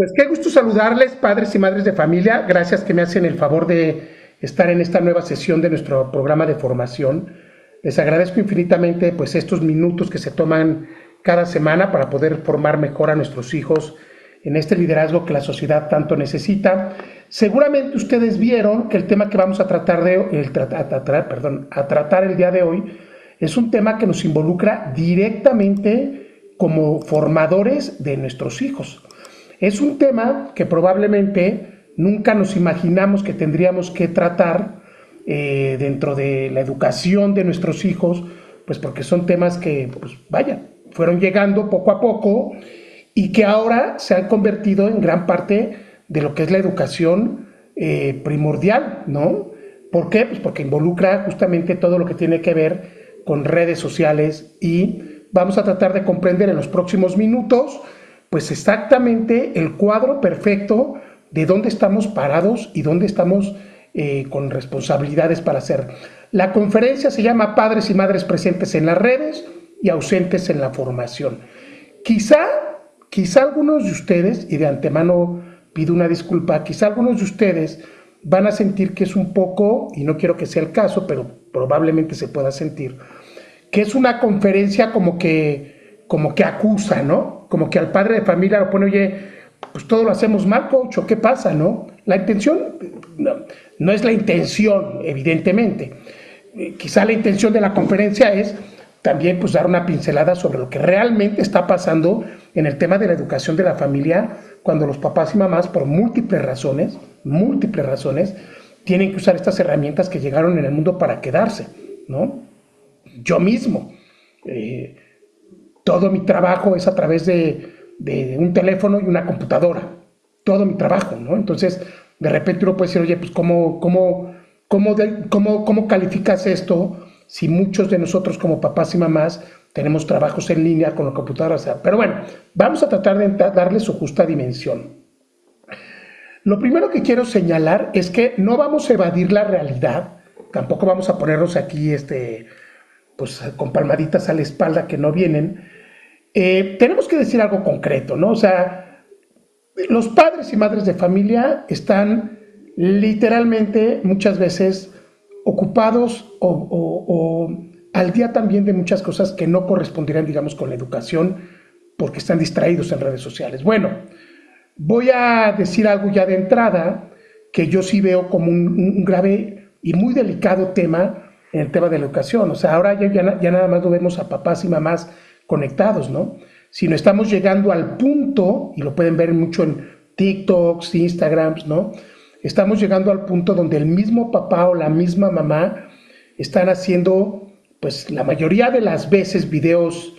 Pues qué gusto saludarles, padres y madres de familia. Gracias que me hacen el favor de estar en esta nueva sesión de nuestro programa de formación. Les agradezco infinitamente pues estos minutos que se toman cada semana para poder formar mejor a nuestros hijos en este liderazgo que la sociedad tanto necesita. Seguramente ustedes vieron que el tema que vamos a tratar el día de hoy es un tema que nos involucra directamente como formadores de nuestros hijos. Es un tema que probablemente nunca nos imaginamos que tendríamos que tratar dentro de la educación de nuestros hijos, pues porque son temas que, pues vaya, fueron llegando poco a poco y que ahora se han convertido en gran parte de lo que es la educación primordial, ¿no? ¿Por qué? Pues porque involucra justamente todo lo que tiene que ver con redes sociales y vamos a tratar de comprender en los próximos minutos pues exactamente el cuadro perfecto de dónde estamos parados y dónde estamos con responsabilidades para hacer. La conferencia se llama Padres y Madres presentes en las redes y ausentes en la formación. Quizá algunos de ustedes, y de antemano pido una disculpa, quizá algunos de ustedes van a sentir que es un poco, y no quiero que sea el caso, pero probablemente se pueda sentir, que es una conferencia como que acusa, ¿no? Como que al padre de familia lo pone, oye, pues todo lo hacemos mal, coach, ¿o qué pasa, no? La intención, no es la intención, evidentemente. Quizá la intención de la conferencia es también pues dar una pincelada sobre lo que realmente está pasando en el tema de la educación de la familia cuando los papás y mamás, por múltiples razones, tienen que usar estas herramientas que llegaron en el mundo para quedarse, ¿no? Yo mismo, todo mi trabajo es a través de un teléfono y una computadora. Todo mi trabajo, ¿no? Entonces, de repente uno puede decir, oye, pues ¿cómo calificas esto si muchos de nosotros como papás y mamás tenemos trabajos en línea con la computadora? O sea, pero bueno, vamos a tratar de darle su justa dimensión. Lo primero que quiero señalar es que no vamos a evadir la realidad, tampoco vamos a ponernos aquí pues con palmaditas a la espalda que no vienen. Tenemos que decir algo concreto, ¿no? O sea, los padres y madres de familia están literalmente muchas veces ocupados o al día también de muchas cosas que no corresponderían, digamos, con la educación porque están distraídos en redes sociales. Bueno, voy a decir algo ya de entrada que yo sí veo como un grave y muy delicado tema en el tema de la educación. O sea, ahora ya nada más no vemos a papás y mamás conectados, ¿no? Sino estamos llegando al punto, y lo pueden ver mucho en TikToks, Instagrams, ¿no? Estamos llegando al punto donde el mismo papá o la misma mamá están haciendo, pues la mayoría de las veces, videos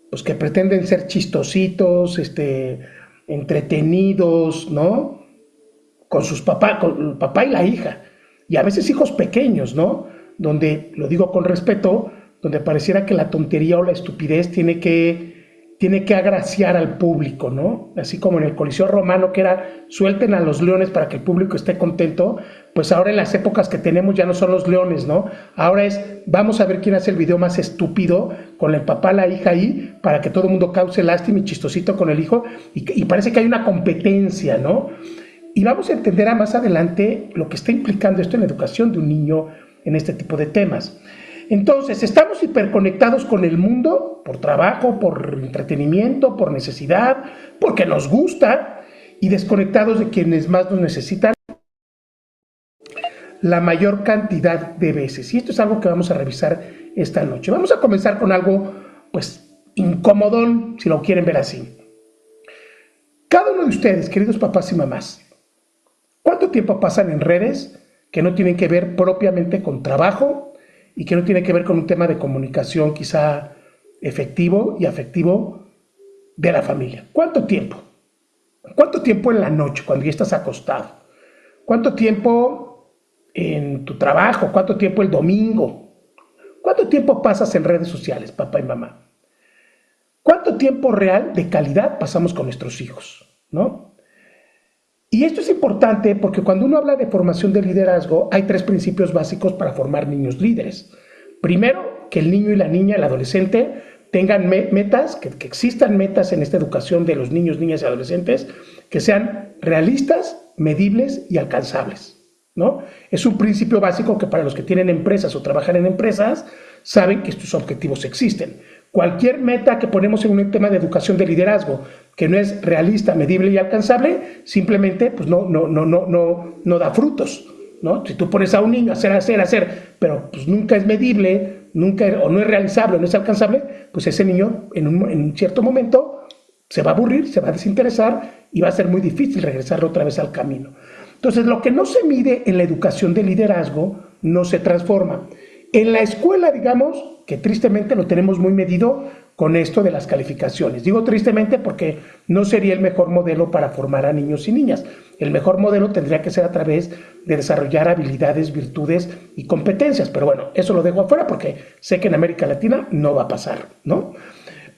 pues que pretenden ser chistositos, entretenidos, ¿no? Con el papá y la hija, y a veces hijos pequeños, ¿no? Donde, lo digo con respeto, donde pareciera que la tontería o la estupidez tiene que agraciar al público, ¿no? Así como en el Coliseo Romano, que era suelten a los leones para que el público esté contento, pues ahora en las épocas que tenemos ya no son los leones, ¿no? Ahora es, vamos a ver quién hace el video más estúpido con el papá, la hija ahí, para que todo el mundo cause lástima y chistosito con el hijo, y parece que hay una competencia, ¿no? Y vamos a entender a más adelante lo que está implicando esto en la educación de un niño en este tipo de temas. Entonces, estamos hiperconectados con el mundo por trabajo, por entretenimiento, por necesidad, porque nos gusta, y desconectados de quienes más nos necesitan la mayor cantidad de veces. Y esto es algo que vamos a revisar esta noche. Vamos a comenzar con algo, pues, incomodón, si lo quieren ver así. Cada uno de ustedes, queridos papás y mamás, ¿cuánto tiempo pasan en redes que no tienen que ver propiamente con trabajo y que no tiene que ver con un tema de comunicación quizá efectivo y afectivo de la familia? ¿Cuánto tiempo? ¿Cuánto tiempo en la noche cuando ya estás acostado? ¿Cuánto tiempo en tu trabajo? ¿Cuánto tiempo el domingo? ¿Cuánto tiempo pasas en redes sociales, papá y mamá? ¿Cuánto tiempo real de calidad pasamos con nuestros hijos, ¿no? Y esto es importante porque cuando uno habla de formación de liderazgo, hay 3 principios básicos para formar niños líderes. Primero, que el niño y la niña, el adolescente, tengan metas, que existan metas en esta educación de los niños, niñas y adolescentes que sean realistas, medibles y alcanzables, ¿no? Es un principio básico que para los que tienen empresas o trabajan en empresas saben que estos objetivos existen. Cualquier meta que ponemos en un tema de educación de liderazgo que no es realista, medible y alcanzable, simplemente pues no da frutos, ¿no? Si tú pones a un niño a hacer, pero pues nunca es medible, o no es realizable, o no es alcanzable, pues ese niño en un cierto momento se va a aburrir, se va a desinteresar y va a ser muy difícil regresarlo otra vez al camino. Entonces, lo que no se mide en la educación de liderazgo no se transforma. En la escuela, digamos, que tristemente lo tenemos muy medido con esto de las calificaciones. Digo tristemente porque no sería el mejor modelo para formar a niños y niñas. El mejor modelo tendría que ser a través de desarrollar habilidades, virtudes y competencias. Pero bueno, eso lo dejo afuera porque sé que en América Latina no va a pasar, ¿no?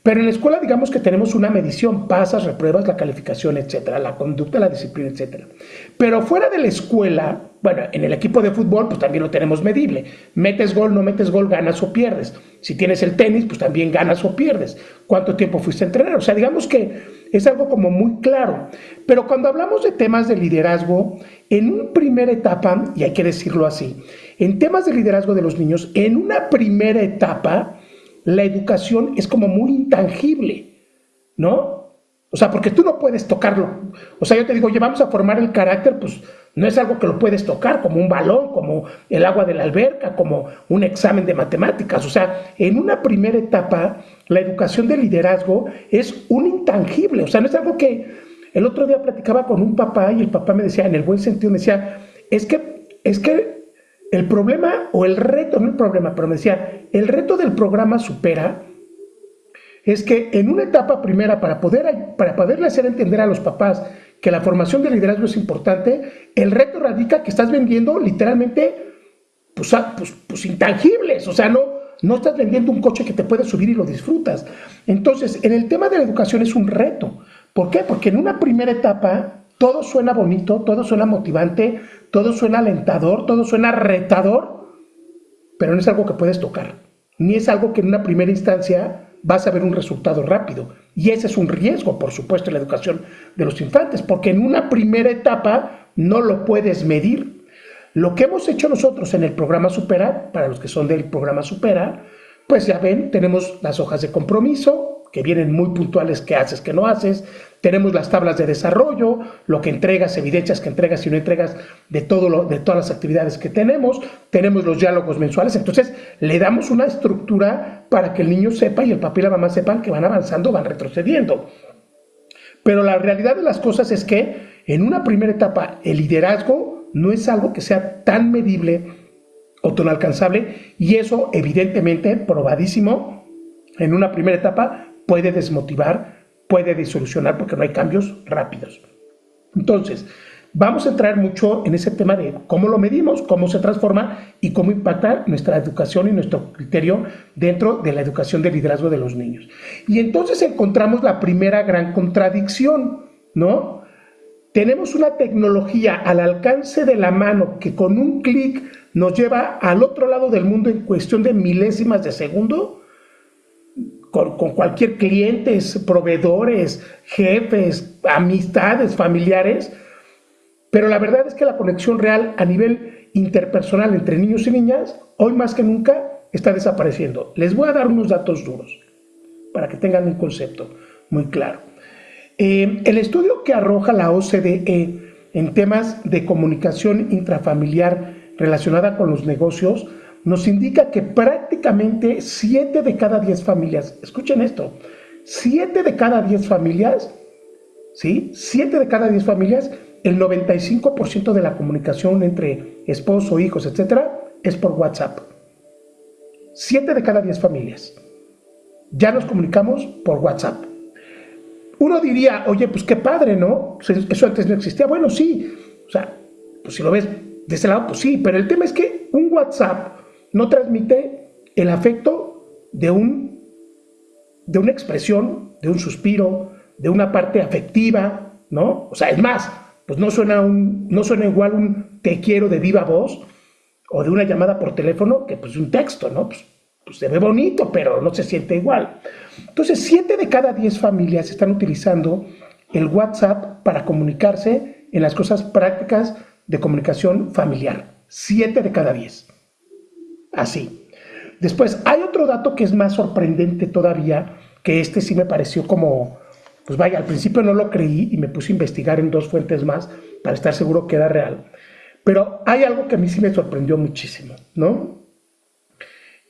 Pero en la escuela digamos que tenemos una medición, pasas, repruebas, la calificación, etcétera, la conducta, la disciplina, etcétera. Pero fuera de la escuela, bueno, en el equipo de fútbol pues también lo tenemos medible. Metes gol, no metes gol, ganas o pierdes. Si tienes el tenis, pues también ganas o pierdes. ¿Cuánto tiempo fuiste a entrenar? O sea, digamos que es algo como muy claro. Pero cuando hablamos de temas de liderazgo, en una primera etapa, y hay que decirlo así, en temas de liderazgo de los niños, en una primera etapa, la educación es como muy intangible, ¿no? O sea, porque tú no puedes tocarlo. O sea, yo te digo, oye, vamos a formar el carácter, pues no es algo que lo puedes tocar, como un balón, como el agua de la alberca, como un examen de matemáticas. O sea, en una primera etapa, la educación de liderazgo es un intangible. O sea, no es algo que... El otro día platicaba con un papá y el papá me decía, en el buen sentido, me decía, es que el problema o el reto, no el problema, pero me decía, el reto del programa Supera es que en una etapa primera, para poderle hacer entender a los papás que la formación de liderazgo es importante, el reto radica que estás vendiendo literalmente pues intangibles, o sea, no estás vendiendo un coche que te puedes subir y lo disfrutas. Entonces, en el tema de la educación es un reto. ¿Por qué? Porque en una primera etapa todo suena bonito, todo suena motivante, todo suena alentador, todo suena retador, pero no es algo que puedes tocar, ni es algo que en una primera instancia vas a ver un resultado rápido. Y ese es un riesgo, por supuesto, en la educación de los infantes, porque en una primera etapa no lo puedes medir. Lo que hemos hecho nosotros en el programa Supera, para los que son del programa Supera, pues ya ven, tenemos las hojas de compromiso, que vienen muy puntuales, qué haces, qué no haces. Tenemos las tablas de desarrollo, lo que entregas, evidencias que entregas y no entregas de todas las actividades que tenemos. Tenemos los diálogos mensuales. Entonces, le damos una estructura para que el niño sepa y el papá y la mamá sepan que van avanzando, van retrocediendo. Pero la realidad de las cosas es que en una primera etapa el liderazgo no es algo que sea tan medible o tan alcanzable, y eso evidentemente, probadísimo, en una primera etapa puede desmotivar, puede disolucionar porque no hay cambios rápidos. Entonces, vamos a entrar mucho en ese tema de cómo lo medimos, cómo se transforma y cómo impacta nuestra educación y nuestro criterio dentro de la educación de liderazgo de los niños. Y entonces encontramos la primera gran contradicción, ¿no? Tenemos una tecnología al alcance de la mano que con un clic nos lleva al otro lado del mundo en cuestión de milésimas de segundo, con cualquier clientes, proveedores, jefes, amistades, familiares, pero la verdad es que la conexión real a nivel interpersonal entre niños y niñas, hoy más que nunca, está desapareciendo. Les voy a dar unos datos duros para que tengan un concepto muy claro. El estudio que arroja la OCDE en temas de comunicación intrafamiliar relacionada con los negocios nos indica que prácticamente 7 de cada 10 familias, escuchen esto, 7 de cada 10 familias, ¿sí? 7 de cada 10 familias, el 95% de la comunicación entre esposo, hijos, etcétera, es por WhatsApp. 7 de cada 10 familias. Ya nos comunicamos por WhatsApp. Uno diría, oye, pues qué padre, ¿no? Eso antes no existía. Bueno, sí. O sea, pues si lo ves de ese lado, pues sí. Pero el tema es que un WhatsApp no transmite el afecto de una expresión, de un suspiro, de una parte afectiva, ¿no? O sea, es más, pues no suena igual un te quiero de viva voz o de una llamada por teléfono que pues un texto, ¿no? Pues pues se ve bonito, pero no se siente igual. Entonces, 7 de cada 10 familias están utilizando el WhatsApp para comunicarse en las cosas prácticas de comunicación familiar. 7 de cada 10. Así. Después, hay otro dato que es más sorprendente todavía, que este sí me pareció como, pues vaya, al principio no lo creí y me puse a investigar en 2 fuentes más para estar seguro que era real. Pero hay algo que a mí sí me sorprendió muchísimo, ¿no?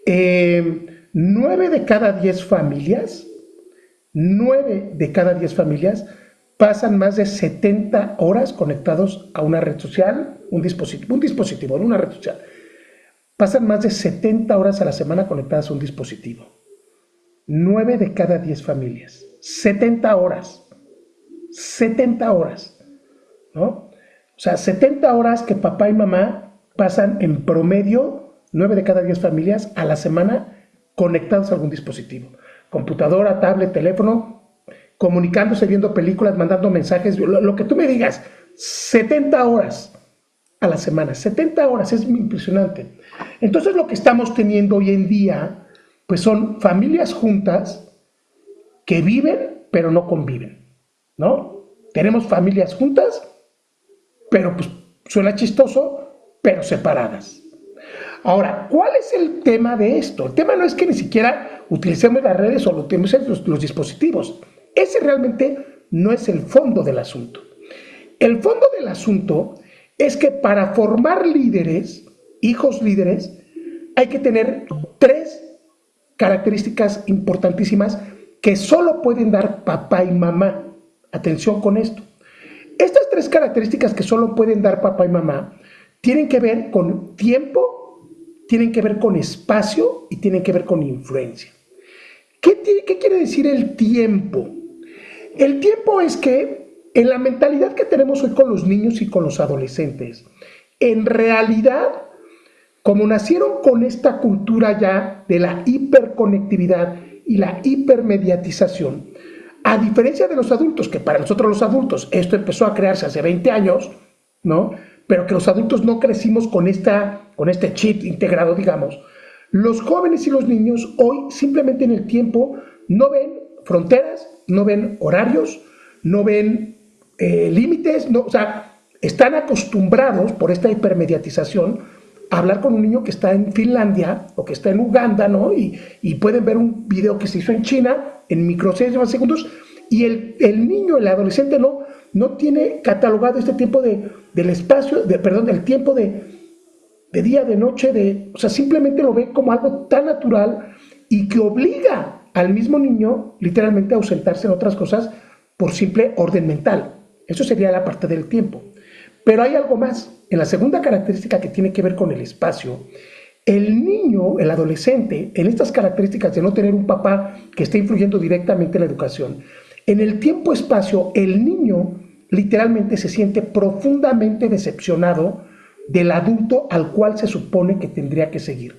9 de cada 10 familias, 9 de cada 10 familias pasan más de 70 horas conectados a una red social, un dispositivo, en una red social. Pasan más de 70 horas a la semana conectadas a un dispositivo. 9 de cada 10 familias. 70 horas. 70 horas. ¿No? O sea, 70 horas que papá y mamá pasan en promedio, 9 de cada 10 familias a la semana conectados a algún dispositivo. Computadora, tablet, teléfono, comunicándose, viendo películas, mandando mensajes, lo que tú me digas. 70 horas a la semana. 70 horas, es muy impresionante. Entonces lo que estamos teniendo hoy en día, pues son familias juntas que viven, pero no conviven, ¿no? Tenemos familias juntas, pero pues suena chistoso, pero separadas. Ahora, ¿cuál es el tema de esto? El tema no es que ni siquiera utilicemos las redes o utilicemos los dispositivos. Ese realmente no es el fondo del asunto. El fondo del asunto es que para formar líderes, hijos líderes, hay que tener 3 características importantísimas que solo pueden dar papá y mamá. Atención con esto. Estas 3 características que solo pueden dar papá y mamá tienen que ver con tiempo, tienen que ver con espacio y tienen que ver con influencia. ¿Qué quiere decir el tiempo? El tiempo es que en la mentalidad que tenemos hoy con los niños y con los adolescentes, en realidad, como nacieron con esta cultura ya de la hiperconectividad y la hipermediatización, a diferencia de los adultos, que para nosotros los adultos esto empezó a crearse hace 20 años, ¿no? Pero que los adultos no crecimos con este chip integrado, digamos. Los jóvenes y los niños hoy simplemente en el tiempo no ven fronteras, no ven horarios, no ven límites, no, o sea, están acostumbrados por esta hipermediatización a hablar con un niño que está en Finlandia o que está en Uganda, ¿no? Y pueden ver un video que se hizo en China en microsegundos y el niño, el adolescente no tiene catalogado este tiempo del espacio, del tiempo de día, de noche, o sea, simplemente lo ve como algo tan natural y que obliga al mismo niño literalmente a ausentarse en otras cosas por simple orden mental. Eso sería la parte del tiempo. Pero hay algo más. En la segunda característica que tiene que ver con el espacio, el niño, el adolescente, en estas características de no tener un papá que esté influyendo directamente en la educación, en el tiempo-espacio, el niño literalmente se siente profundamente decepcionado del adulto al cual se supone que tendría que seguir.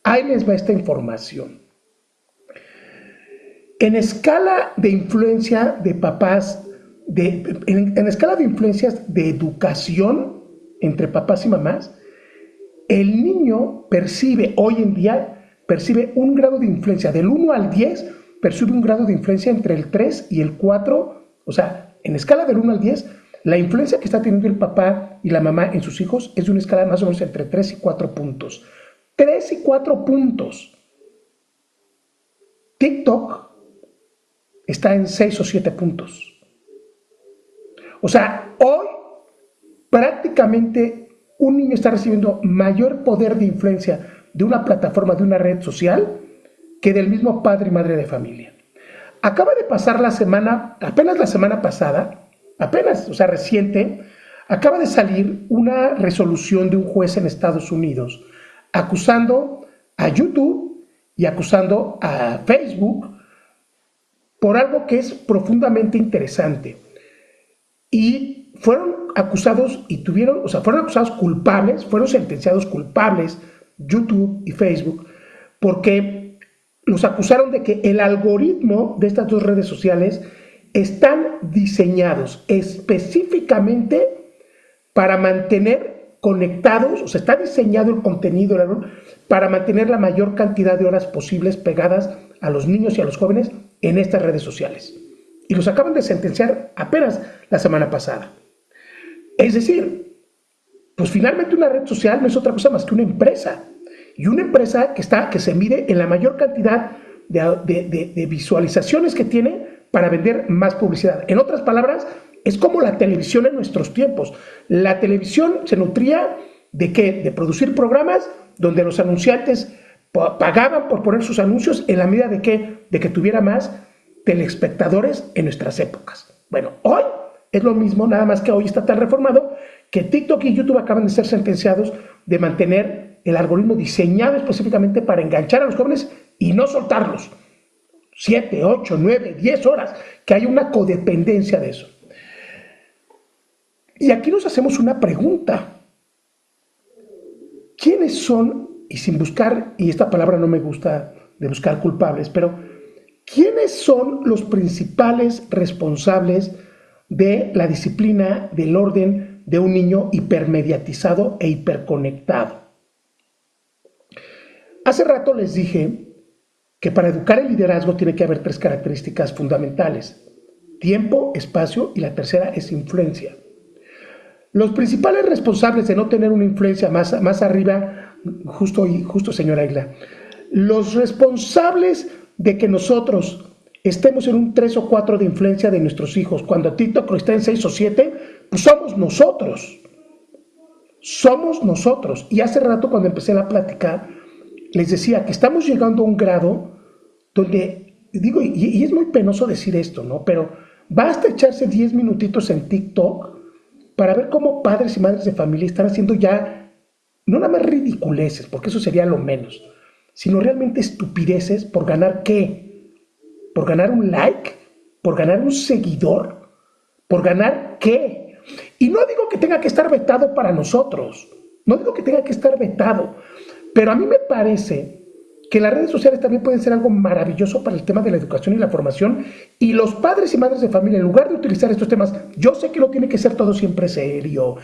Ahí les va esta información. En escala de influencia de papás, en escala de influencias de educación entre papás y mamás, el niño hoy en día percibe un grado de influencia del 1 al 10, percibe un grado de influencia entre el 3 y el 4, o sea, en escala del 1 al 10, la influencia que está teniendo el papá y la mamá en sus hijos es de una escala más o menos entre 3 y 4 puntos. 3 y 4 puntos. TikTok está en 6 o 7 puntos. O sea, hoy prácticamente un niño está recibiendo mayor poder de influencia de una plataforma, de una red social, que del mismo padre y madre de familia. Acaba de pasar apenas la semana pasada, o sea, reciente, acaba de salir una resolución de un juez en Estados Unidos acusando a YouTube y acusando a Facebook por algo que es profundamente interesante. Y fueron acusados fueron acusados culpables, fueron sentenciados culpables YouTube y Facebook, porque los acusaron de que el algoritmo de estas 2 redes sociales están diseñados específicamente para mantener conectados, o sea, está diseñado el contenido para mantener la mayor cantidad de horas posibles pegadas a los niños y a los jóvenes en estas redes sociales. Y los acaban de sentenciar apenas la semana pasada. Es decir, pues finalmente una red social no es otra cosa más que una empresa. Y una empresa que se mide en la mayor cantidad de visualizaciones que tiene para vender más publicidad. En otras palabras, es como la televisión en nuestros tiempos. La televisión se nutría ¿de qué? De producir programas donde los anunciantes pagaban por poner sus anuncios en la medida de que tuviera más telespectadores en nuestras épocas. Bueno, hoy es lo mismo, nada más que hoy está tan reformado que TikTok y YouTube acaban de ser sentenciados de mantener el algoritmo diseñado específicamente para enganchar a los jóvenes y no soltarlos. 7, 8, 9, 10 horas, que hay una codependencia de eso. Y aquí nos hacemos una pregunta. ¿Quiénes son, y sin buscar, y esta palabra no me gusta de buscar culpables, pero quiénes son los principales responsables de la disciplina, del orden de un niño hipermediatizado e hiperconectado? Hace rato les dije que para educar el liderazgo tiene que haber 3 características fundamentales: tiempo, espacio y la tercera es influencia. Los principales responsables de no tener una influencia más arriba, justo señora Aguilar, los responsables de que nosotros estemos en un 3 o 4 de influencia de nuestros hijos, cuando TikTok está en 6 o 7, pues somos nosotros. Somos nosotros. Y hace rato cuando empecé la plática, les decía que estamos llegando a un grado donde, digo, y es muy penoso decir esto, ¿no? Pero basta echarse 10 minutitos en TikTok para ver cómo padres y madres de familia están haciendo ya, no nada más ridiculeces, porque eso sería lo menos, sino realmente estupideces por ganar ¿qué? ¿Por ganar un like? ¿Por ganar un seguidor? ¿Por ganar qué? Y no digo que tenga que estar vetado para nosotros, no digo que tenga que estar vetado, pero a mí me parece que las redes sociales también pueden ser algo maravilloso para el tema de la educación y la formación, y los padres y madres de familia, en lugar de utilizar estos temas, yo sé que no tiene que ser todo siempre serio,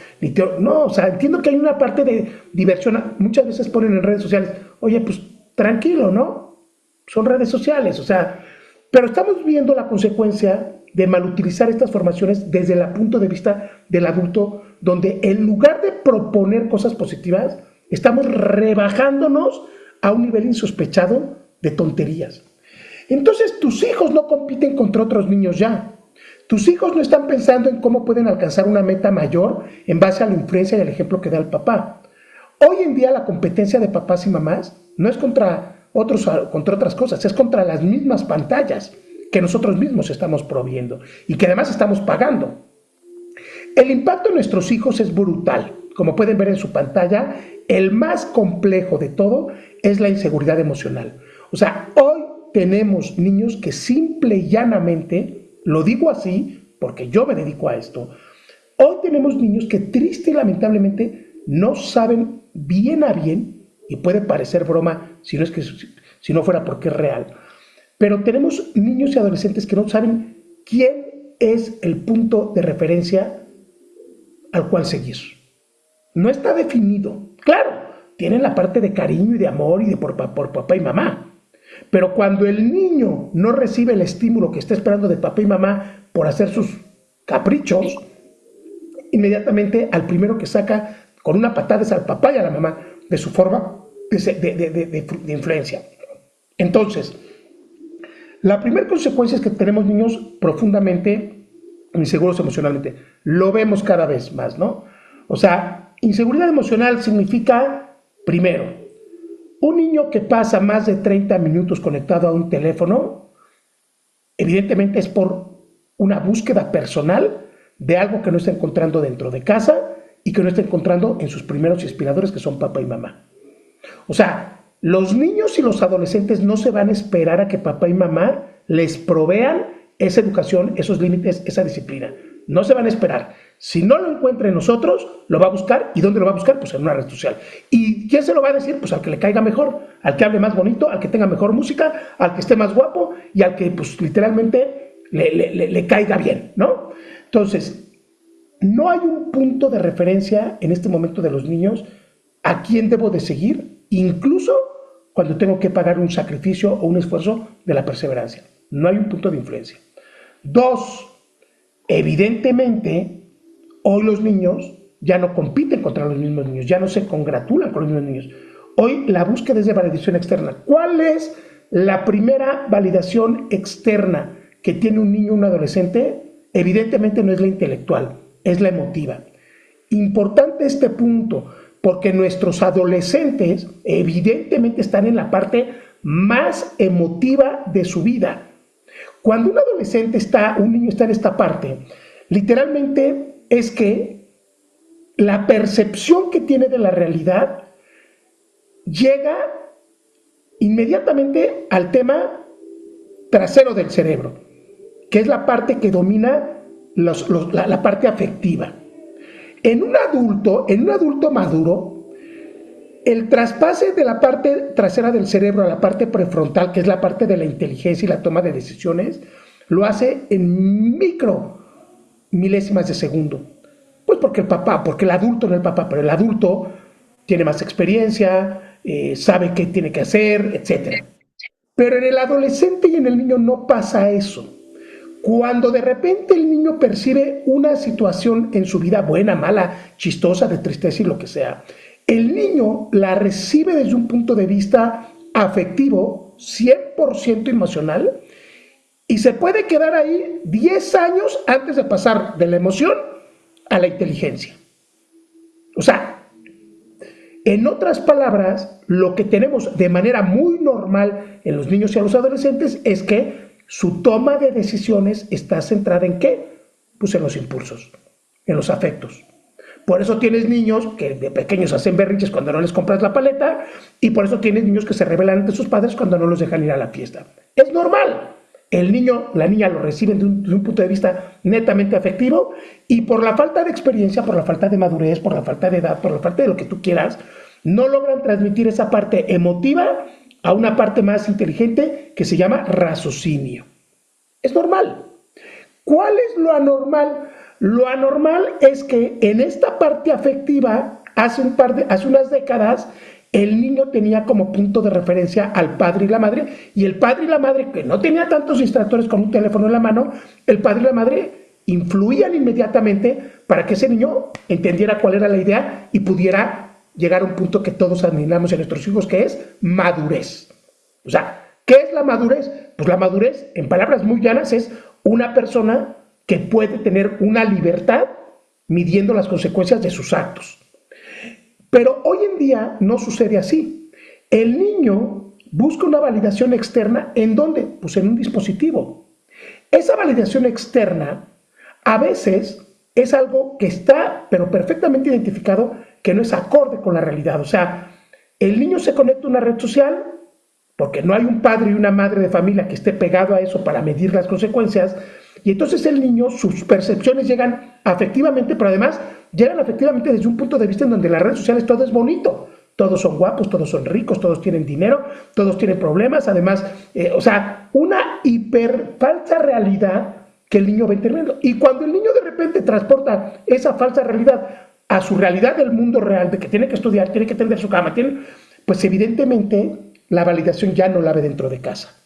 no, o sea, entiendo que hay una parte de diversión. Muchas veces ponen en redes sociales, oye, pues tranquilo, ¿no? Son redes sociales, o sea, pero estamos viendo la consecuencia de malutilizar estas formaciones desde el punto de vista del adulto, donde en lugar de proponer cosas positivas, estamos rebajándonos a un nivel insospechado de tonterías. Entonces tus hijos no compiten contra otros niños ya. Tus hijos no están pensando en cómo pueden alcanzar una meta mayor en base a la influencia y al ejemplo que da el papá. Hoy en día la competencia de papás y mamás no es contra otras cosas, es contra las mismas pantallas que nosotros mismos estamos proviendo y que además estamos pagando. El impacto en nuestros hijos es brutal. Como pueden ver en su pantalla, el más complejo de todo es la inseguridad emocional. O sea, hoy tenemos niños que simple y llanamente, lo digo así porque yo me dedico a esto, hoy tenemos niños que triste y lamentablemente no saben bien a bien, y puede parecer broma si no fuera porque es real, pero tenemos niños y adolescentes que no saben quién es el punto de referencia al cual seguir. No está definido. Claro, tienen la parte de cariño y de amor y de por papá y mamá. Pero cuando el niño no recibe el estímulo que está esperando de papá y mamá por hacer sus caprichos, inmediatamente al primero que saca con una patada es al papá y a la mamá de su forma de influencia. Entonces, la primera consecuencia es que tenemos niños profundamente inseguros emocionalmente. Lo vemos cada vez más, ¿no? O sea, inseguridad emocional significa, primero, un niño que pasa más de 30 minutos conectado a un teléfono, evidentemente es por una búsqueda personal de algo que no está encontrando dentro de casa y que no está encontrando en sus primeros inspiradores, que son papá y mamá. O sea, los niños y los adolescentes no se van a esperar a que papá y mamá les provean esa educación, esos límites, esa disciplina. No se van a esperar. Si no lo encuentra en nosotros, lo va a buscar. ¿Y dónde lo va a buscar? Pues en una red social. ¿Y quién se lo va a decir? Pues al que le caiga mejor, al que hable más bonito, al que tenga mejor música, al que esté más guapo y al que pues literalmente le caiga bien, ¿no? Entonces, no hay un punto de referencia en este momento de los niños a quién debo de seguir, incluso cuando tengo que pagar un sacrificio o un esfuerzo de la perseverancia. No hay un punto de influencia. Dos, evidentemente, hoy los niños ya no compiten contra los mismos niños, ya no se congratulan con los mismos niños. Hoy la búsqueda es de validación externa. ¿Cuál es la primera validación externa que tiene un niño o un adolescente? Evidentemente no es la intelectual, es la emotiva. Importante este punto, porque nuestros adolescentes evidentemente están en la parte más emotiva de su vida. Cuando un adolescente un niño está en esta parte, literalmente es que la percepción que tiene de la realidad llega inmediatamente al tema trasero del cerebro, que es la parte que domina la parte afectiva. En un adulto maduro, el traspase de la parte trasera del cerebro a la parte prefrontal, que es la parte de la inteligencia y la toma de decisiones, lo hace en micro milésimas de segundo. Pues porque el adulto no es el papá, pero el adulto tiene más experiencia, sabe qué tiene que hacer, etc. Pero en el adolescente y en el niño no pasa eso. Cuando de repente el niño percibe una situación en su vida buena, mala, chistosa, de tristeza y lo que sea, el niño la recibe desde un punto de vista afectivo, 100% emocional, y se puede quedar ahí 10 años antes de pasar de la emoción a la inteligencia. O sea, en otras palabras, lo que tenemos de manera muy normal en los niños y en los adolescentes es que su toma de decisiones está centrada ¿en qué? Pues en los impulsos, en los afectos. Por eso tienes niños que de pequeños hacen berrinches cuando no les compras la paleta, y por eso tienes niños que se rebelan ante sus padres cuando no los dejan ir a la fiesta. Es normal. El niño, la niña lo reciben de un punto de vista netamente afectivo, y por la falta de experiencia, por la falta de madurez, por la falta de edad, por la falta de lo que tú quieras, no logran transmitir esa parte emotiva a una parte más inteligente que se llama raciocinio. Es normal. ¿Cuál es lo anormal? Lo anormal es que en esta parte afectiva, hace unas décadas, el niño tenía como punto de referencia al padre y la madre, y el padre y la madre, que no tenía tantos distractores con un teléfono en la mano, el padre y la madre influían inmediatamente para que ese niño entendiera cuál era la idea y pudiera llegar a un punto que todos admiramos en nuestros hijos, que es madurez. O sea, ¿qué es la madurez? Pues la madurez, en palabras muy llanas, es una persona que puede tener una libertad midiendo las consecuencias de sus actos. Pero hoy en día no sucede así. El niño busca una validación externa, ¿en dónde? Pues en un dispositivo. Esa validación externa a veces es algo que está, pero perfectamente identificado, que no es acorde con la realidad. O sea, el niño se conecta a una red social porque no hay un padre y una madre de familia que esté pegado a eso para medir las consecuencias, y entonces el niño, sus percepciones llegan afectivamente, pero además llegan afectivamente desde un punto de vista en donde las redes sociales todo es bonito. Todos son guapos, todos son ricos, todos tienen dinero, todos tienen problemas, además, o sea, una hiper falsa realidad que el niño va entendiendo. Y cuando el niño de repente transporta esa falsa realidad a su realidad del mundo real, de que tiene que estudiar, tiene que tender su cama, pues evidentemente la validación ya no la ve dentro de casa.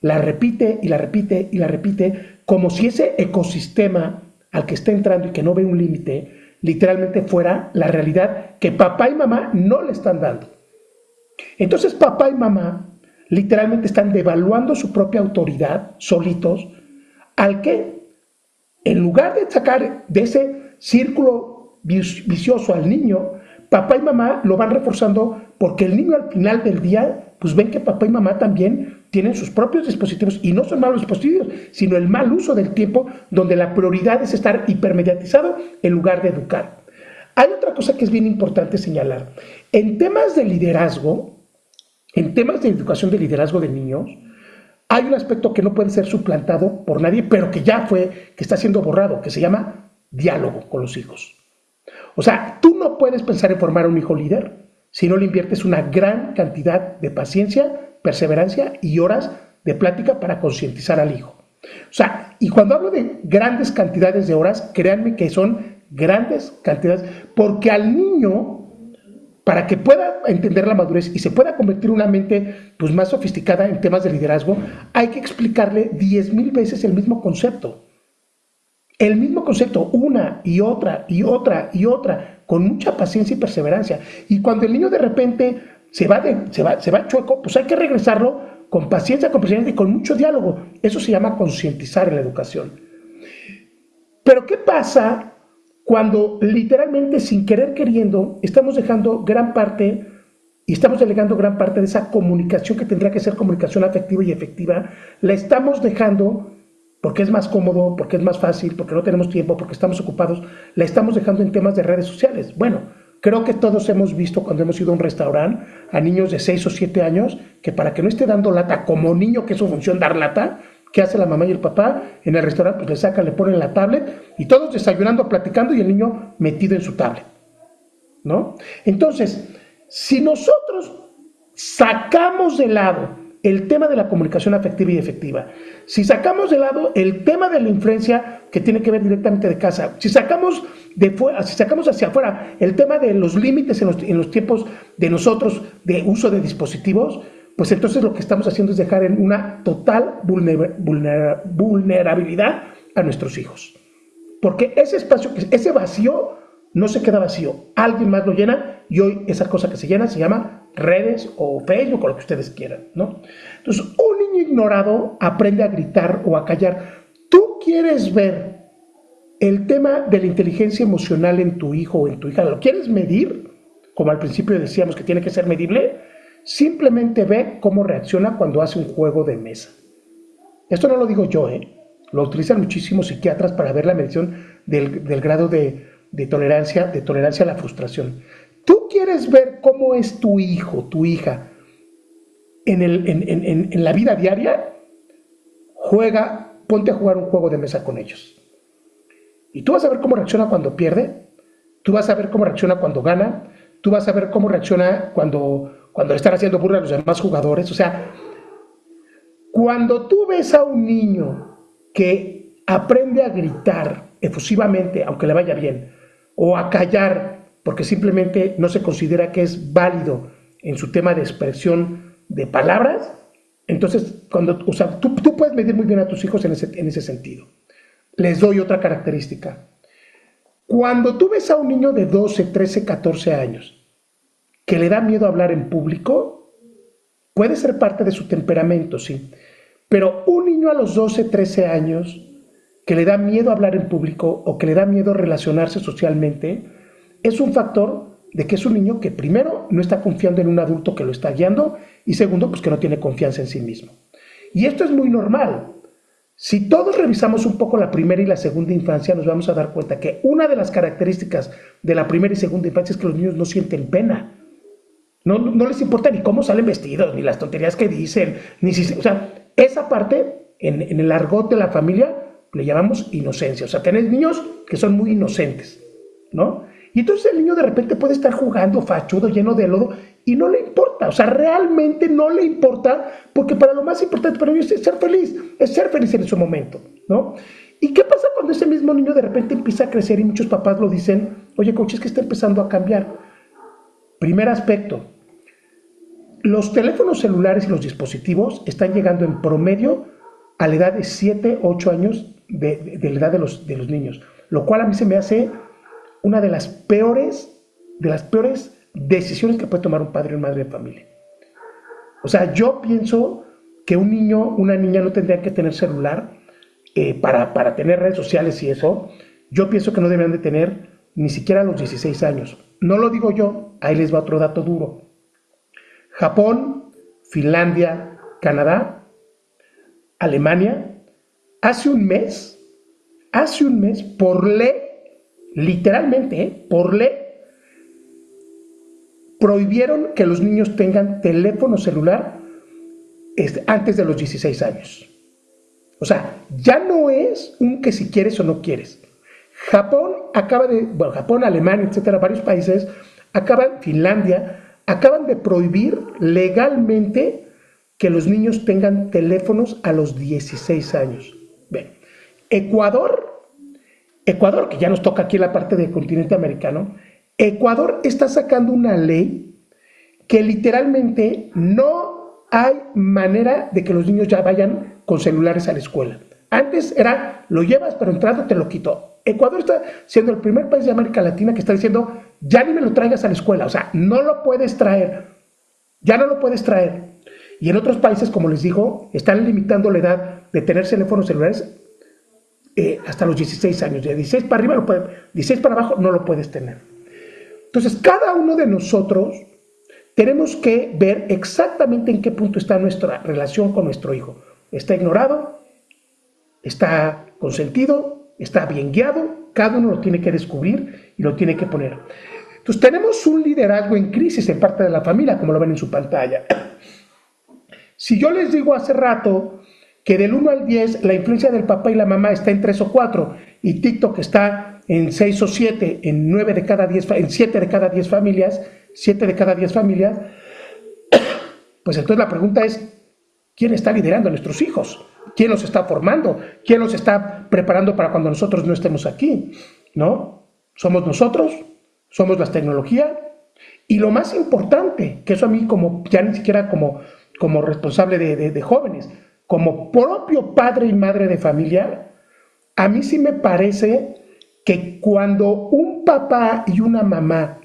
La repite y la repite y la repite, como si ese ecosistema al que está entrando y que no ve un límite, literalmente fuera la realidad que papá y mamá no le están dando. Entonces papá y mamá literalmente están devaluando su propia autoridad solitos, al que en lugar de sacar de ese círculo vicioso al niño, papá y mamá lo van reforzando, porque el niño al final del día pues ven que papá y mamá también tienen sus propios dispositivos, y no son malos dispositivos, sino el mal uso del tiempo, donde la prioridad es estar hipermediatizado en lugar de educar. Hay otra cosa que es bien importante señalar. En temas de liderazgo, en temas de educación de liderazgo de niños, hay un aspecto que no puede ser suplantado por nadie, pero que ya que está siendo borrado, que se llama diálogo con los hijos. O sea, tú no puedes pensar en formar un hijo líder si no le inviertes una gran cantidad de paciencia, perseverancia y horas de plática para concientizar al hijo. O sea, y cuando hablo de grandes cantidades de horas, créanme que son grandes cantidades, porque al niño, para que pueda entender la madurez y se pueda convertir en una mente pues, más sofisticada en temas de liderazgo, hay que explicarle 10,000 veces el mismo concepto. El mismo concepto, una y otra y otra y otra, con mucha paciencia y perseverancia. Y cuando el niño de repente se va chueco, pues hay que regresarlo con paciencia, con perseverancia y con mucho diálogo. Eso se llama concientizar en la educación. Pero ¿qué pasa cuando literalmente, sin querer queriendo, estamos dejando gran parte y estamos delegando gran parte de esa comunicación que tendría que ser comunicación afectiva y efectiva, la estamos dejando porque es más cómodo, porque es más fácil, porque no tenemos tiempo, porque estamos ocupados, la estamos dejando en temas de redes sociales? Bueno, creo que todos hemos visto cuando hemos ido a un restaurante a niños de 6 o 7 años que para que no esté dando lata como niño, que es su función dar lata, ¿qué hace la mamá y el papá? En el restaurante pues le sacan, le ponen la tablet y todos desayunando, platicando y el niño metido en su tablet, ¿no? Entonces, si nosotros sacamos de lado el tema de la comunicación afectiva y efectiva, si sacamos de lado el tema de la influencia que tiene que ver directamente de casa, si sacamos hacia afuera el tema de los límites en los tiempos de nosotros de uso de dispositivos, pues entonces lo que estamos haciendo es dejar en una total vulnerabilidad a nuestros hijos. Porque ese espacio, ese vacío, no se queda vacío. Alguien más lo llena y hoy esa cosa que se llena se llama redes o Facebook o lo que ustedes quieran, ¿no? Entonces, un niño ignorado aprende a gritar o a callar. ¿Tú quieres ver el tema de la inteligencia emocional en tu hijo o en tu hija? ¿Lo quieres medir? Como al principio decíamos que tiene que ser medible. Simplemente ve cómo reacciona cuando hace un juego de mesa. Esto no lo digo yo, lo utilizan muchísimos psiquiatras para ver la medición del grado de tolerancia a la frustración. ¿Tú quieres ver cómo es tu hijo, tu hija en la vida diaria? Ponte a jugar un juego de mesa con ellos. Y tú vas a ver cómo reacciona cuando pierde, tú vas a ver cómo reacciona cuando gana, tú vas a ver cómo reacciona cuando le están haciendo burla a los demás jugadores. O sea, cuando tú ves a un niño que aprende a gritar efusivamente, aunque le vaya bien, o a callar porque simplemente no se considera que es válido en su tema de expresión de palabras, entonces tú puedes medir muy bien a tus hijos en ese sentido. Les doy otra característica. Cuando tú ves a un niño de 12, 13, 14 años que le da miedo hablar en público, puede ser parte de su temperamento, sí, pero un niño a los 12, 13 años que le da miedo hablar en público o que le da miedo relacionarse socialmente, es un factor de que es un niño que primero no está confiando en un adulto que lo está guiando y segundo, pues que no tiene confianza en sí mismo. Y esto es muy normal. Si todos revisamos un poco la primera y la segunda infancia, nos vamos a dar cuenta que una de las características de la primera y segunda infancia es que los niños no sienten pena. No les importa ni cómo salen vestidos, ni las tonterías que dicen, o sea, esa parte en el argot de la familia le llamamos inocencia. O sea, tenés niños que son muy inocentes, ¿no? Y entonces el niño de repente puede estar jugando fachudo, lleno de lodo, y no le importa. O sea, realmente no le importa, porque para lo más importante para ellos es ser feliz en su momento, ¿no? ¿Y qué pasa cuando ese mismo niño de repente empieza a crecer y muchos papás lo dicen? Oye, coach, es que está empezando a cambiar. Primer aspecto, los teléfonos celulares y los dispositivos están llegando en promedio a la edad de 7, 8 años de la edad de los niños, lo cual a mí se me hace una de las peores decisiones que puede tomar un padre o una madre de familia. O sea, yo pienso que un niño, una niña no tendría que tener celular para tener redes sociales y eso. Yo pienso que no deberían de tener ni siquiera a los 16 años. No lo digo yo, ahí les va otro dato duro. Japón, Finlandia, Canadá, Alemania, hace un mes, por ley, literalmente, por ley, prohibieron que los niños tengan teléfono celular antes de los 16 años. O sea, ya no es un que si quieres o no quieres. Japón, Alemania, etcétera, varios países, Finlandia, acaban de prohibir legalmente que los niños tengan teléfonos a los 16 años. Ven, Ecuador Ecuador, que ya nos toca aquí en la parte del continente americano, Ecuador está sacando una ley que literalmente no hay manera de que los niños ya vayan con celulares a la escuela. Antes era, lo llevas, pero entrando te lo quito. Ecuador está siendo el primer país de América Latina que está diciendo, ya ni me lo traigas a la escuela, o sea, no lo puedes traer, ya no lo puedes traer. Y en otros países, como les digo, están limitando la edad de tener teléfonos celulares hasta los 16 años. De 16 para arriba, 16 para abajo no lo puedes tener. Entonces, cada uno de nosotros tenemos que ver exactamente en qué punto está nuestra relación con nuestro hijo. ¿Está ignorado? ¿Está consentido? ¿Está bien guiado? Cada uno lo tiene que descubrir y lo tiene que poner. Entonces, tenemos un liderazgo en crisis en parte de la familia, como lo ven en su pantalla. Si yo les digo hace rato que del 1 al 10 la influencia del papá y la mamá está en 3 o 4 y TikTok está en 6 o 7, en 9 de cada 10, en 7 de cada 10 familias, 7 de cada 10 familias, pues entonces la pregunta es, ¿quién está liderando a nuestros hijos? ¿Quién los está formando? ¿Quién los está preparando para cuando nosotros no estemos aquí? ¿No? ¿Somos nosotros? ¿Somos las tecnologías? Y lo más importante, que eso a mí como ya ni siquiera como responsable de jóvenes, como propio padre y madre de familia, a mí sí me parece que cuando un papá y una mamá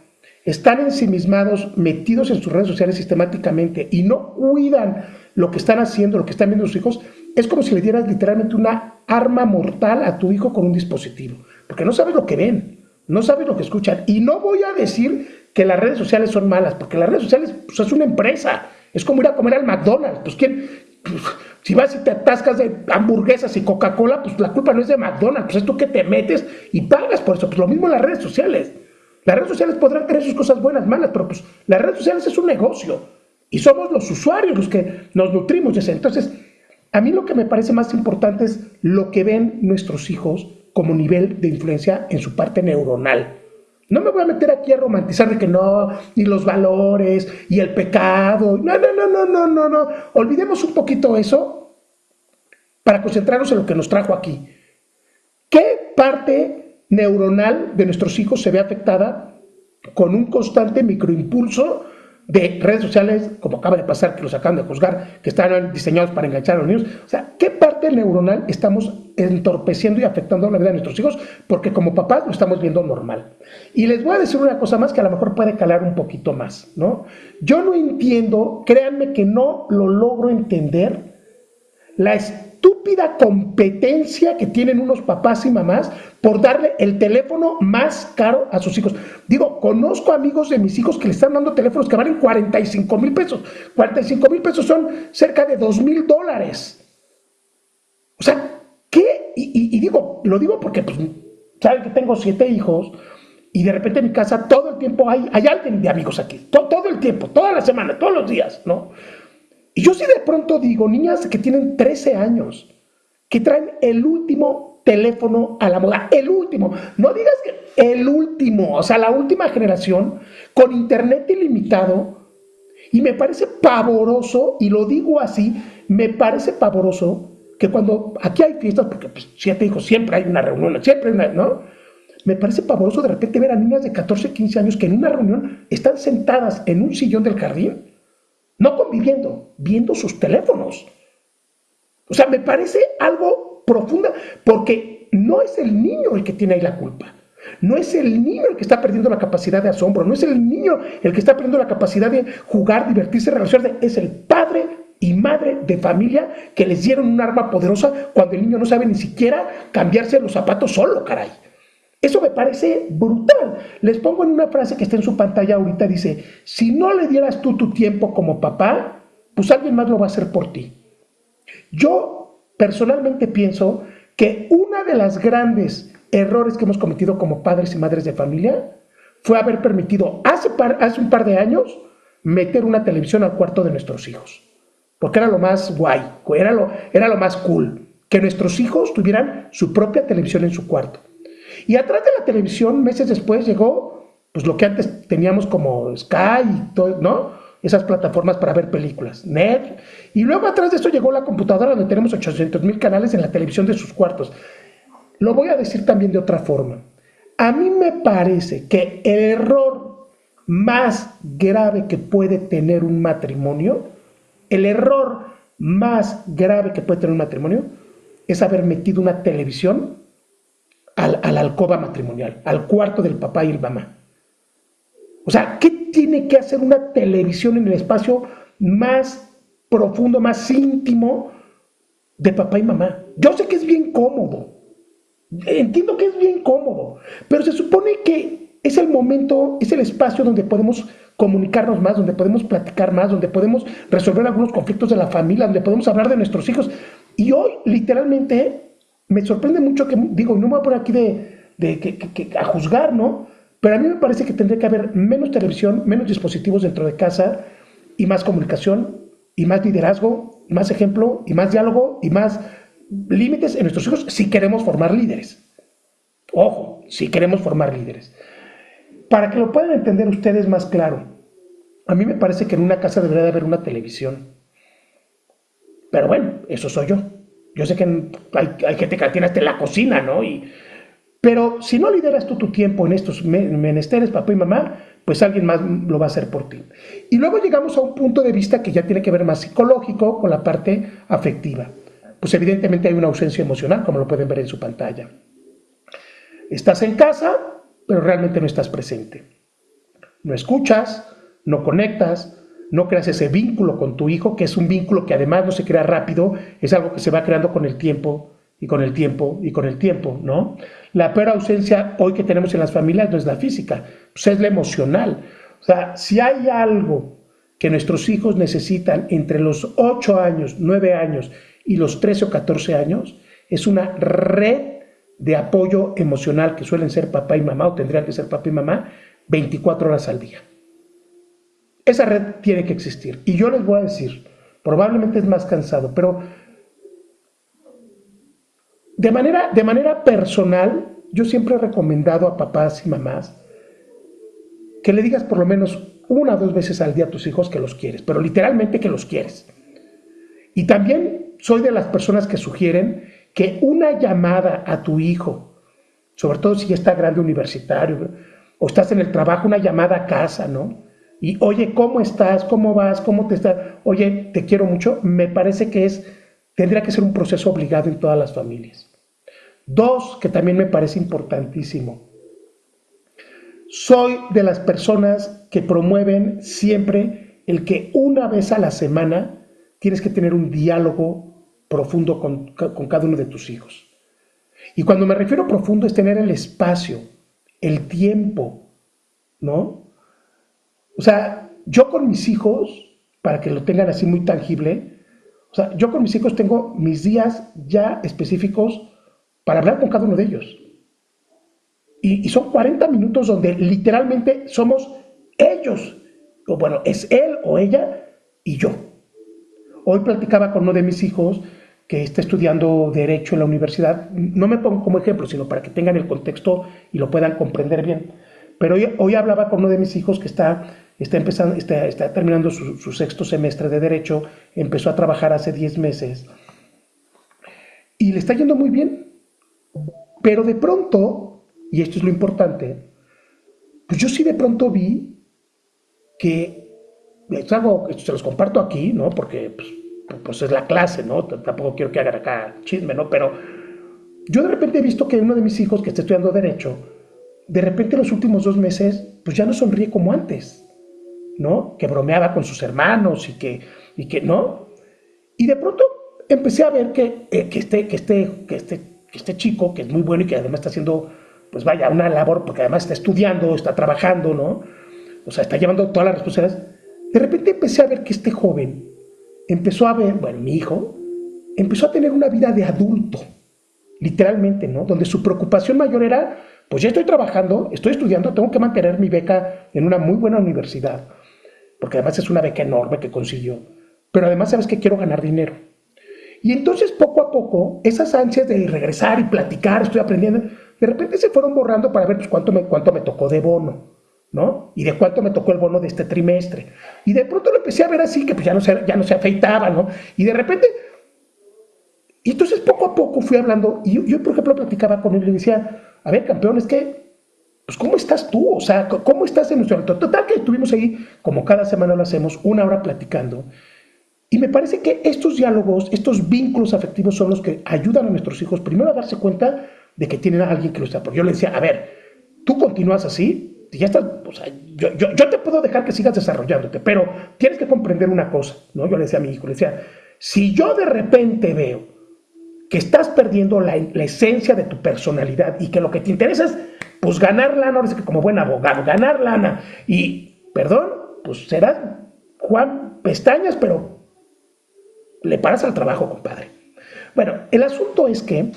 están ensimismados, metidos en sus redes sociales sistemáticamente y no cuidan lo que están haciendo, lo que están viendo sus hijos, es como si le dieras literalmente una arma mortal a tu hijo con un dispositivo, porque no sabes lo que ven, no sabes lo que escuchan. Y no voy a decir que las redes sociales son malas, porque las redes sociales pues, es una empresa, es como ir a comer al McDonald's, pues quién... Si vas y te atascas de hamburguesas y Coca-Cola, pues la culpa no es de McDonald's, pues es tú que te metes y pagas por eso. Pues lo mismo en las redes sociales. Las redes sociales podrán tener sus cosas buenas, malas, pero pues las redes sociales es un negocio y somos los usuarios los que nos nutrimos de eso. Entonces, a mí lo que me parece más importante es lo que ven nuestros hijos como nivel de influencia en su parte neuronal. No me voy a meter aquí a romantizar de que no, y los valores, y el pecado. No. Olvidemos un poquito eso para concentrarnos en lo que nos trajo aquí. ¿Qué parte neuronal de nuestros hijos se ve afectada con un constante microimpulso de redes sociales, como acaba de pasar, que los acaban de juzgar, que están diseñados para enganchar a los niños? O sea, ¿qué parte neuronal estamos entorpeciendo y afectando la vida de nuestros hijos? Porque como papás lo estamos viendo normal. Y les voy a decir una cosa más que a lo mejor puede calar un poquito más, ¿no? Yo no entiendo, créanme que no lo logro entender, la estúpida competencia que tienen unos papás y mamás por darle el teléfono más caro a sus hijos. Digo, conozco amigos de mis hijos que le están dando teléfonos que valen 45,000 pesos. 45,000 pesos son cerca de $2,000. O sea, ¿qué? Y digo, lo digo porque, pues, saben que tengo 7 hijos y de repente en mi casa todo el tiempo hay alguien de amigos aquí. Todo el tiempo, toda la semana, todos los días, ¿no? Y yo sí de pronto digo, niñas que tienen 13 años, que traen el último teléfono a la moda, el último, no digas que el último, o sea, la última generación, con internet ilimitado, y me parece pavoroso, y lo digo así, me parece pavoroso que cuando aquí hay fiestas, porque pues ya te digo, siempre hay una reunión, siempre hay una, ¿no? Me parece pavoroso de repente ver a niñas de 14, 15 años que en una reunión están sentadas en un sillón del jardín, no conviviendo, viendo sus teléfonos. O sea, me parece algo profundo, porque no es el niño el que tiene ahí la culpa. No es el niño el que está perdiendo la capacidad de asombro, no es el niño el que está perdiendo la capacidad de jugar, divertirse, relacionarse, es el padre y madre de familia que les dieron un arma poderosa cuando el niño no sabe ni siquiera cambiarse los zapatos solo, caray. Eso me parece brutal. Les pongo en una frase que está en su pantalla ahorita, dice, si no le dieras tú tu tiempo como papá, pues alguien más lo va a hacer por ti. Yo personalmente pienso que una de las grandes errores que hemos cometido como padres y madres de familia fue haber permitido hace un par de años meter una televisión al cuarto de nuestros hijos. Porque era lo más guay, era lo más cool, que nuestros hijos tuvieran su propia televisión en su cuarto. Y atrás de la televisión, meses después, llegó pues lo que antes teníamos como Sky y todo, ¿no? Esas plataformas para ver películas, Netflix. Y luego atrás de eso llegó la computadora donde tenemos 800,000 canales en la televisión de sus cuartos. lo voy a decir también de otra forma. A mí me parece que el error más grave que puede tener un matrimonio, el error más grave que puede tener un matrimonio es haber metido una televisión a la alcoba matrimonial, al cuarto del papá y el mamá. O sea, ¿qué tiene que hacer una televisión en el espacio más profundo, más íntimo de papá y mamá? Yo sé que es bien cómodo, entiendo que es bien cómodo, pero se supone que es el momento, es el espacio donde podemos comunicarnos más, donde podemos platicar más, donde podemos resolver algunos conflictos de la familia, donde podemos hablar de nuestros hijos. Y hoy, literalmente, me sorprende mucho que, digo, no me voy a poner aquí a juzgar, ¿no? Pero a mí me parece que tendría que haber menos televisión, menos dispositivos dentro de casa y más comunicación y más liderazgo, más ejemplo y más diálogo y más límites en nuestros hijos si queremos formar líderes. Ojo, si queremos formar líderes. Para que lo puedan entender ustedes más claro, a mí me parece que en una casa debería de haber una televisión. Pero bueno, eso soy yo. Yo sé que hay gente que la tiene hasta en la cocina, ¿no? Pero si no lideras tú tu tiempo en estos menesteres, papá y mamá, pues alguien más lo va a hacer por ti. Y luego llegamos a un punto de vista que ya tiene que ver más psicológico con la parte afectiva. Pues evidentemente hay una ausencia emocional, como lo pueden ver en su pantalla. Estás en casa, pero realmente no estás presente. No escuchas, no conectas, no creas ese vínculo con tu hijo, que es un vínculo que además no se crea rápido, es algo que se va creando con el tiempo, y con el tiempo, y con el tiempo, ¿no? La peor ausencia hoy que tenemos en las familias no es la física, pues es la emocional. O sea, si hay algo que nuestros hijos necesitan entre los 8 años, 9 años y los 13 o 14 años, es una red de apoyo emocional que suelen ser papá y mamá, o tendrían que ser papá y mamá, 24 horas al día. Esa red tiene que existir. Y yo les voy a decir, probablemente es más cansado, pero de manera personal, yo siempre he recomendado a papás y mamás que le digas por lo menos 1 o 2 veces al día a tus hijos que los quieres, pero literalmente que los quieres. Y también soy de las personas que sugieren que una llamada a tu hijo, sobre todo si ya está grande universitario, o estás en el trabajo, una llamada a casa, ¿no? Y, oye, ¿cómo estás? ¿Cómo vas? ¿Cómo te estás? Oye, te quiero mucho. Me parece que tendría que ser un proceso obligado en todas las familias. 2, que también me parece importantísimo. Soy de las personas que promueven siempre el que una vez a la semana tienes que tener un diálogo profundo con cada uno de tus hijos. Y cuando me refiero a profundo es tener el espacio, el tiempo, ¿no? O sea, yo con mis hijos, para que lo tengan así muy tangible, o sea, yo con mis hijos tengo mis días ya específicos para hablar con cada uno de ellos. Y son 40 minutos donde literalmente somos ellos. O bueno, es él o ella y yo. Hoy platicaba con uno de mis hijos que está estudiando Derecho en la universidad. No me pongo como ejemplo, sino para que tengan el contexto y lo puedan comprender bien. Pero hoy hablaba con uno de mis hijos que está terminando su 6º semestre de Derecho, empezó a trabajar hace 10 meses y le está yendo muy bien. Pero de pronto, y esto es lo importante, pues yo sí de pronto vi que, es algo que se los comparto aquí, ¿no? Porque pues es la clase, ¿no? Tampoco quiero que hagan acá chisme, ¿no? Pero yo de repente he visto que uno de mis hijos que está estudiando Derecho, de repente en los últimos 2 meses, pues ya no sonríe como antes, ¿no? Que bromeaba con sus hermanos y que ¿no? Y de pronto empecé a ver que este chico, que es muy bueno y que además está haciendo, pues vaya, una labor, porque además está estudiando, está trabajando, ¿no? O sea, está llevando todas las responsabilidades. De repente empecé a ver que este joven empezó a ver, bueno, mi hijo, empezó a tener una vida de adulto, literalmente, ¿no? Donde su preocupación mayor era, pues ya estoy trabajando, estoy estudiando, tengo que mantener mi beca en una muy buena universidad, porque además es una beca enorme que consiguió, pero además sabes que quiero ganar dinero. Y entonces poco a poco, esas ansias de regresar y platicar, estoy aprendiendo, de repente se fueron borrando para ver pues, cuánto me tocó de bono, ¿no? Y de cuánto me tocó el bono de este trimestre. Y de pronto lo empecé a ver así, que pues ya no se afeitaba, ¿no? Y de repente, Y entonces poco a poco fui hablando, y yo por ejemplo platicaba con él y le decía, a ver, campeón, es que, pues ¿cómo estás tú? O sea, ¿cómo estás en nuestro entorno? Total que estuvimos ahí, como cada semana lo hacemos, 1 hora platicando. Y me parece que estos diálogos, estos vínculos afectivos son los que ayudan a nuestros hijos primero a darse cuenta de que tienen a alguien que lo está. Porque yo le decía, a ver, tú continúas así, y ya estás, o sea, yo te puedo dejar que sigas desarrollándote, pero tienes que comprender una cosa, ¿no? Yo le decía a mi hijo, le decía, si yo de repente veo que estás perdiendo la esencia de tu personalidad y que lo que te interesa es, pues, ganar lana, ahora sí que como buen abogado, ganar lana, y, perdón, pues serás Juan Pestañas, pero le paras al trabajo, compadre. Bueno, el asunto es que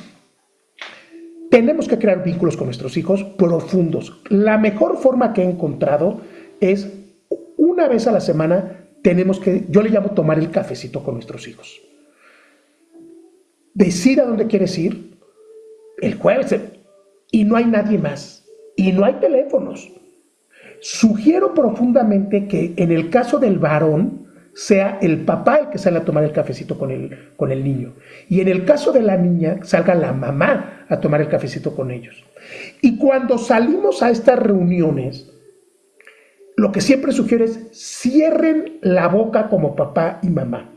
tenemos que crear vínculos con nuestros hijos profundos. La mejor forma que he encontrado es 1 vez a la semana tenemos que, yo le llamo tomar el cafecito con nuestros hijos. Decir a dónde quieres ir el jueves y no hay nadie más y no hay teléfonos. Sugiero profundamente que en el caso del varón sea el papá el que sale a tomar el cafecito con el niño. Y en el caso de la niña, salga la mamá a tomar el cafecito con ellos. Y cuando salimos a estas reuniones, lo que siempre sugiero es cierren la boca como papá y mamá.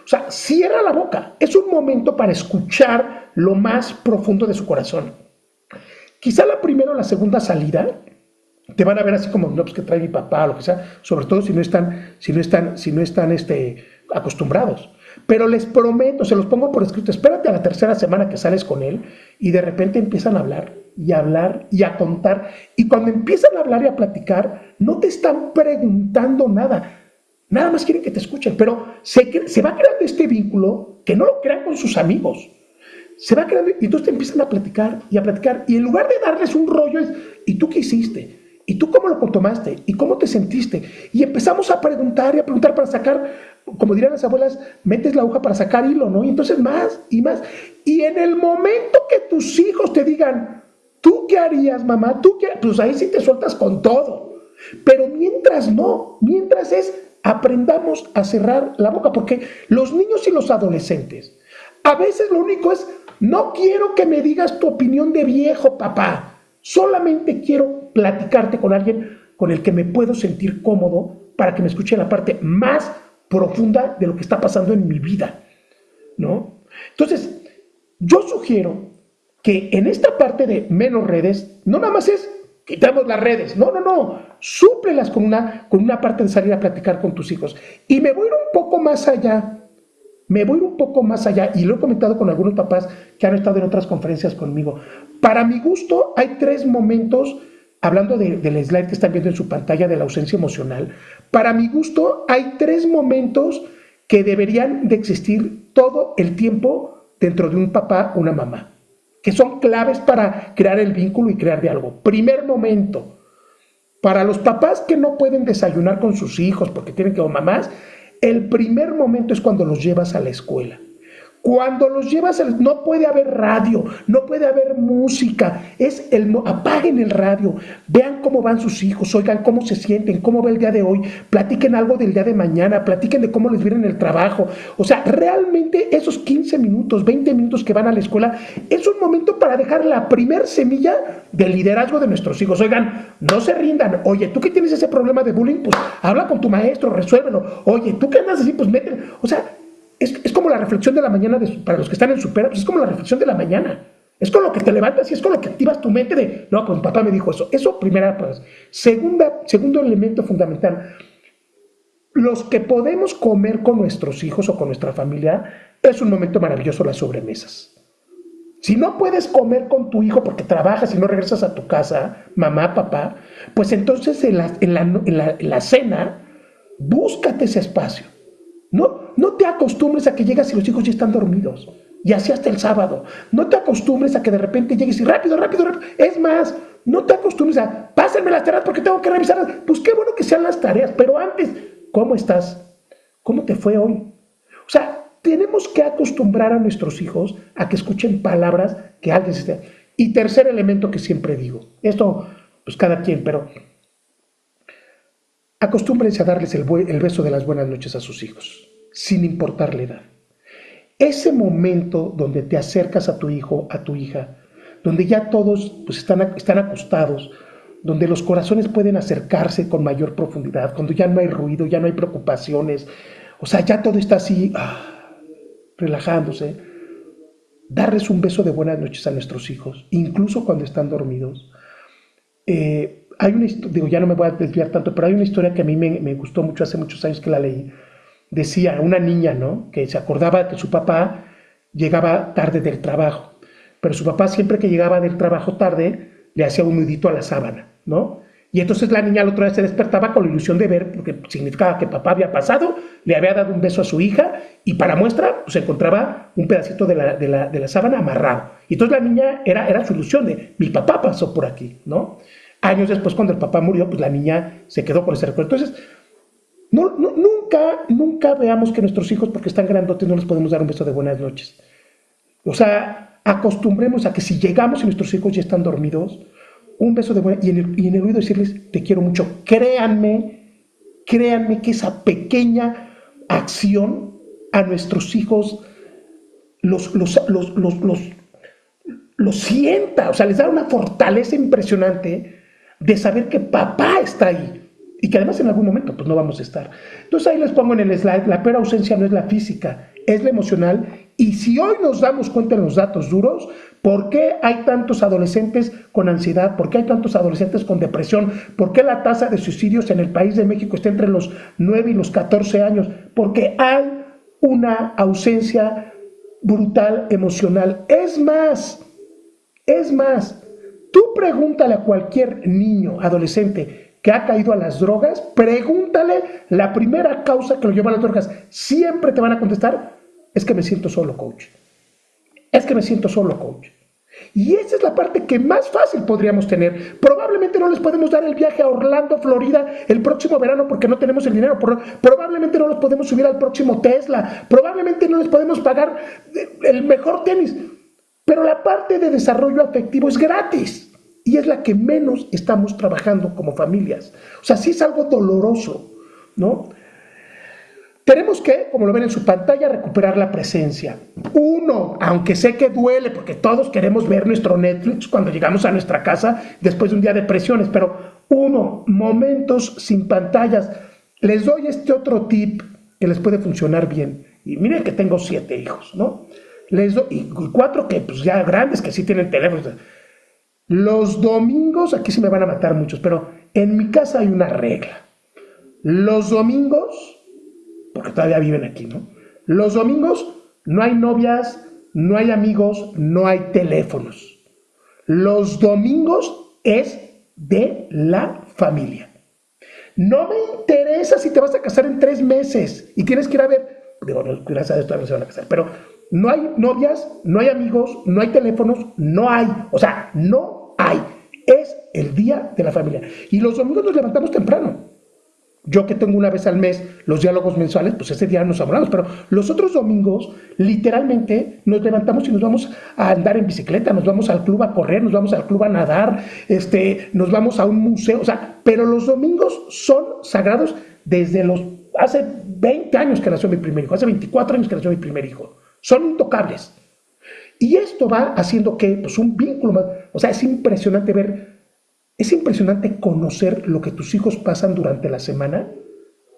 O sea, cierra la boca. Es un momento para escuchar lo más profundo de su corazón. Quizá la primera o la segunda salida te van a ver así como, no, pues que trae mi papá, lo que sea, sobre todo si no están acostumbrados. Pero les prometo, se los pongo por escrito, espérate a la tercera semana que sales con él y de repente empiezan a hablar y a contar. Y cuando empiezan a hablar y a platicar, no te están preguntando nada. Nada más quieren que te escuchen, pero se va creando este vínculo que no lo crean con sus amigos. Se va creando y entonces te empiezan a platicar, y en lugar de darles un rollo es, ¿y tú qué hiciste? ¿Y tú cómo lo tomaste? ¿Y cómo te sentiste? Y empezamos a preguntar y a preguntar para sacar, como dirían las abuelas, metes la aguja para sacar hilo, ¿no? Y entonces más y más. Y en el momento que tus hijos te digan, ¿tú qué harías, mamá? ¿Tú qué? Pues ahí sí te sueltas con todo. Pero mientras no, mientras aprendamos a cerrar la boca, porque los niños y los adolescentes, a veces lo único es, no quiero que me digas tu opinión de viejo, papá. Solamente quiero platicarte con alguien con el que me puedo sentir cómodo para que me escuche la parte más profunda de lo que está pasando en mi vida, ¿no? Entonces, yo sugiero que en esta parte de menos redes, no nada más es quitamos las redes, no, súplelas con una parte de salir a platicar con tus hijos. Y me voy a ir un poco más allá. Y lo he comentado con algunos papás que han estado en otras conferencias conmigo. Para mi gusto, hay 3 momentos, hablando del slide que están viendo en su pantalla de la ausencia emocional, para mi gusto hay 3 momentos que deberían de existir todo el tiempo dentro de un papá o una mamá, que son claves para crear el vínculo y crear diálogo. Primer momento, para los papás que no pueden desayunar con sus hijos porque tienen que, o mamás, el primer momento es cuando los llevas a la escuela. Cuando los llevas, no puede haber radio, no puede haber música, apaguen el radio, vean cómo van sus hijos, oigan cómo se sienten, cómo va el día de hoy, platiquen algo del día de mañana, platiquen de cómo les viene en el trabajo. O sea, realmente esos 15 minutos, 20 minutos que van a la escuela, es un momento para dejar la primer semilla del liderazgo de nuestros hijos. Oigan, no se rindan. Oye, tú que tienes ese problema de bullying, pues habla con tu maestro, resuélvelo. Oye, tú que andas así, pues métele. O sea, es como la reflexión de la mañana, para los que están en supera, pues es como la reflexión de la mañana. Es con lo que te levantas y es con lo que activas tu mente de, no, pues mi papá me dijo eso. Eso, primera, pues. Segundo elemento fundamental. Los que podemos comer con nuestros hijos o con nuestra familia, es un momento maravilloso las sobremesas. Si no puedes comer con tu hijo porque trabajas y no regresas a tu casa, mamá, papá, pues entonces en la cena, búscate ese espacio. No te acostumbres a que llegas y los hijos ya están dormidos. Y así hasta el sábado. No te acostumbres a que de repente llegues y rápido. Es más, no te acostumbres a, pásenme las tareas porque tengo que revisarlas. Pues qué bueno que sean las tareas, pero antes, ¿cómo estás? ¿Cómo te fue hoy? O sea, tenemos que acostumbrar a nuestros hijos a que escuchen palabras que alguien se esté. Y tercer elemento que siempre digo, esto, pues cada quien, pero acostúmbrense a darles el beso de las buenas noches a sus hijos, sin importar la edad. ese momento donde te acercas a tu hijo, a tu hija, donde ya todos pues, están acostados, donde los corazones pueden acercarse con mayor profundidad, cuando ya no hay ruido, ya no hay preocupaciones, o sea, ya todo está así, relajándose, darles un beso de buenas noches a nuestros hijos, incluso cuando están dormidos. Hay una historia, digo, ya no me voy a desviar tanto, pero hay una historia que a mí me gustó mucho hace muchos años que la leí. Decía una niña, ¿no?, que se acordaba que su papá llegaba tarde del trabajo, pero su papá siempre que llegaba del trabajo tarde le hacía un nudito a la sábana, ¿no? Y entonces la niña al otro día se despertaba con la ilusión de ver, porque significaba que papá había pasado, le había dado un beso a su hija y para muestra pues encontraba un pedacito de la sábana amarrado. Y entonces la niña era su ilusión de mi papá pasó por aquí, ¿no? Años después, cuando el papá murió, pues la niña se quedó con ese recuerdo. Entonces, nunca veamos que nuestros hijos, porque están grandotes, no les podemos dar un beso de buenas noches. O sea, acostumbremos a que si llegamos y nuestros hijos ya están dormidos, un beso de buenas noches y en el oído decirles, te quiero mucho. Créanme que esa pequeña acción a nuestros hijos los sienta, o sea, les da una fortaleza impresionante de saber que papá está ahí y que además en algún momento pues no vamos a estar. Entonces ahí les pongo en el slide, la peor ausencia no es la física, es la emocional. Y si hoy nos damos cuenta en los datos duros, ¿por qué hay tantos adolescentes con ansiedad? ¿Por qué hay tantos adolescentes con depresión? ¿Por qué la tasa de suicidios en el país de México está entre los 9 y los 14 años? Porque hay una ausencia brutal emocional. Es más, tú pregúntale a cualquier niño, adolescente que ha caído a las drogas, pregúntale la primera causa que lo lleva a las drogas. Siempre te van a contestar, es que me siento solo, coach. Es que me siento solo, coach. Y esa es la parte que más fácil podríamos tener. Probablemente no les podemos dar el viaje a Orlando, Florida, el próximo verano porque no tenemos el dinero. Probablemente no los podemos subir al próximo Tesla. Probablemente no les podemos pagar el mejor tenis. Pero la parte de desarrollo afectivo es gratis. Y es la que menos estamos trabajando como familias. O sea, sí es algo doloroso, ¿no? Tenemos que, como lo ven en su pantalla, recuperar la presencia. Uno, aunque sé que duele, porque todos queremos ver nuestro Netflix cuando llegamos a nuestra casa después de un día de presiones, pero uno, momentos sin pantallas. Les doy este otro tip que les puede funcionar bien. Y miren que tengo 7 hijos, ¿no? Les doy, y 4 que pues ya grandes, que sí tienen teléfonos. Los domingos, aquí sí me van a matar muchos, pero en mi casa hay una regla. Los domingos, porque todavía viven aquí, ¿no? Los domingos no hay novias, no hay amigos, no hay teléfonos. Los domingos es de la familia. No me interesa si te vas a casar en 3 meses y tienes que ir a ver, digo, no, gracias a Dios todavía no se van a casar, pero no hay novias, no hay amigos, no hay teléfonos, no hay, o sea, no hay. Es el día de la familia. Y los domingos nos levantamos temprano. Yo que tengo una vez al mes los diálogos mensuales, pues ese día nos hablamos, pero los otros domingos literalmente nos levantamos y nos vamos a andar en bicicleta, nos vamos al club a correr, nos vamos al club a nadar, nos vamos a un museo, o sea, pero los domingos son sagrados desde hace 20 años que nació mi primer hijo, hace 24 años que nació mi primer hijo, son intocables. Y esto va haciendo que, pues un vínculo más, o sea, es impresionante ver. Es impresionante conocer lo que tus hijos pasan durante la semana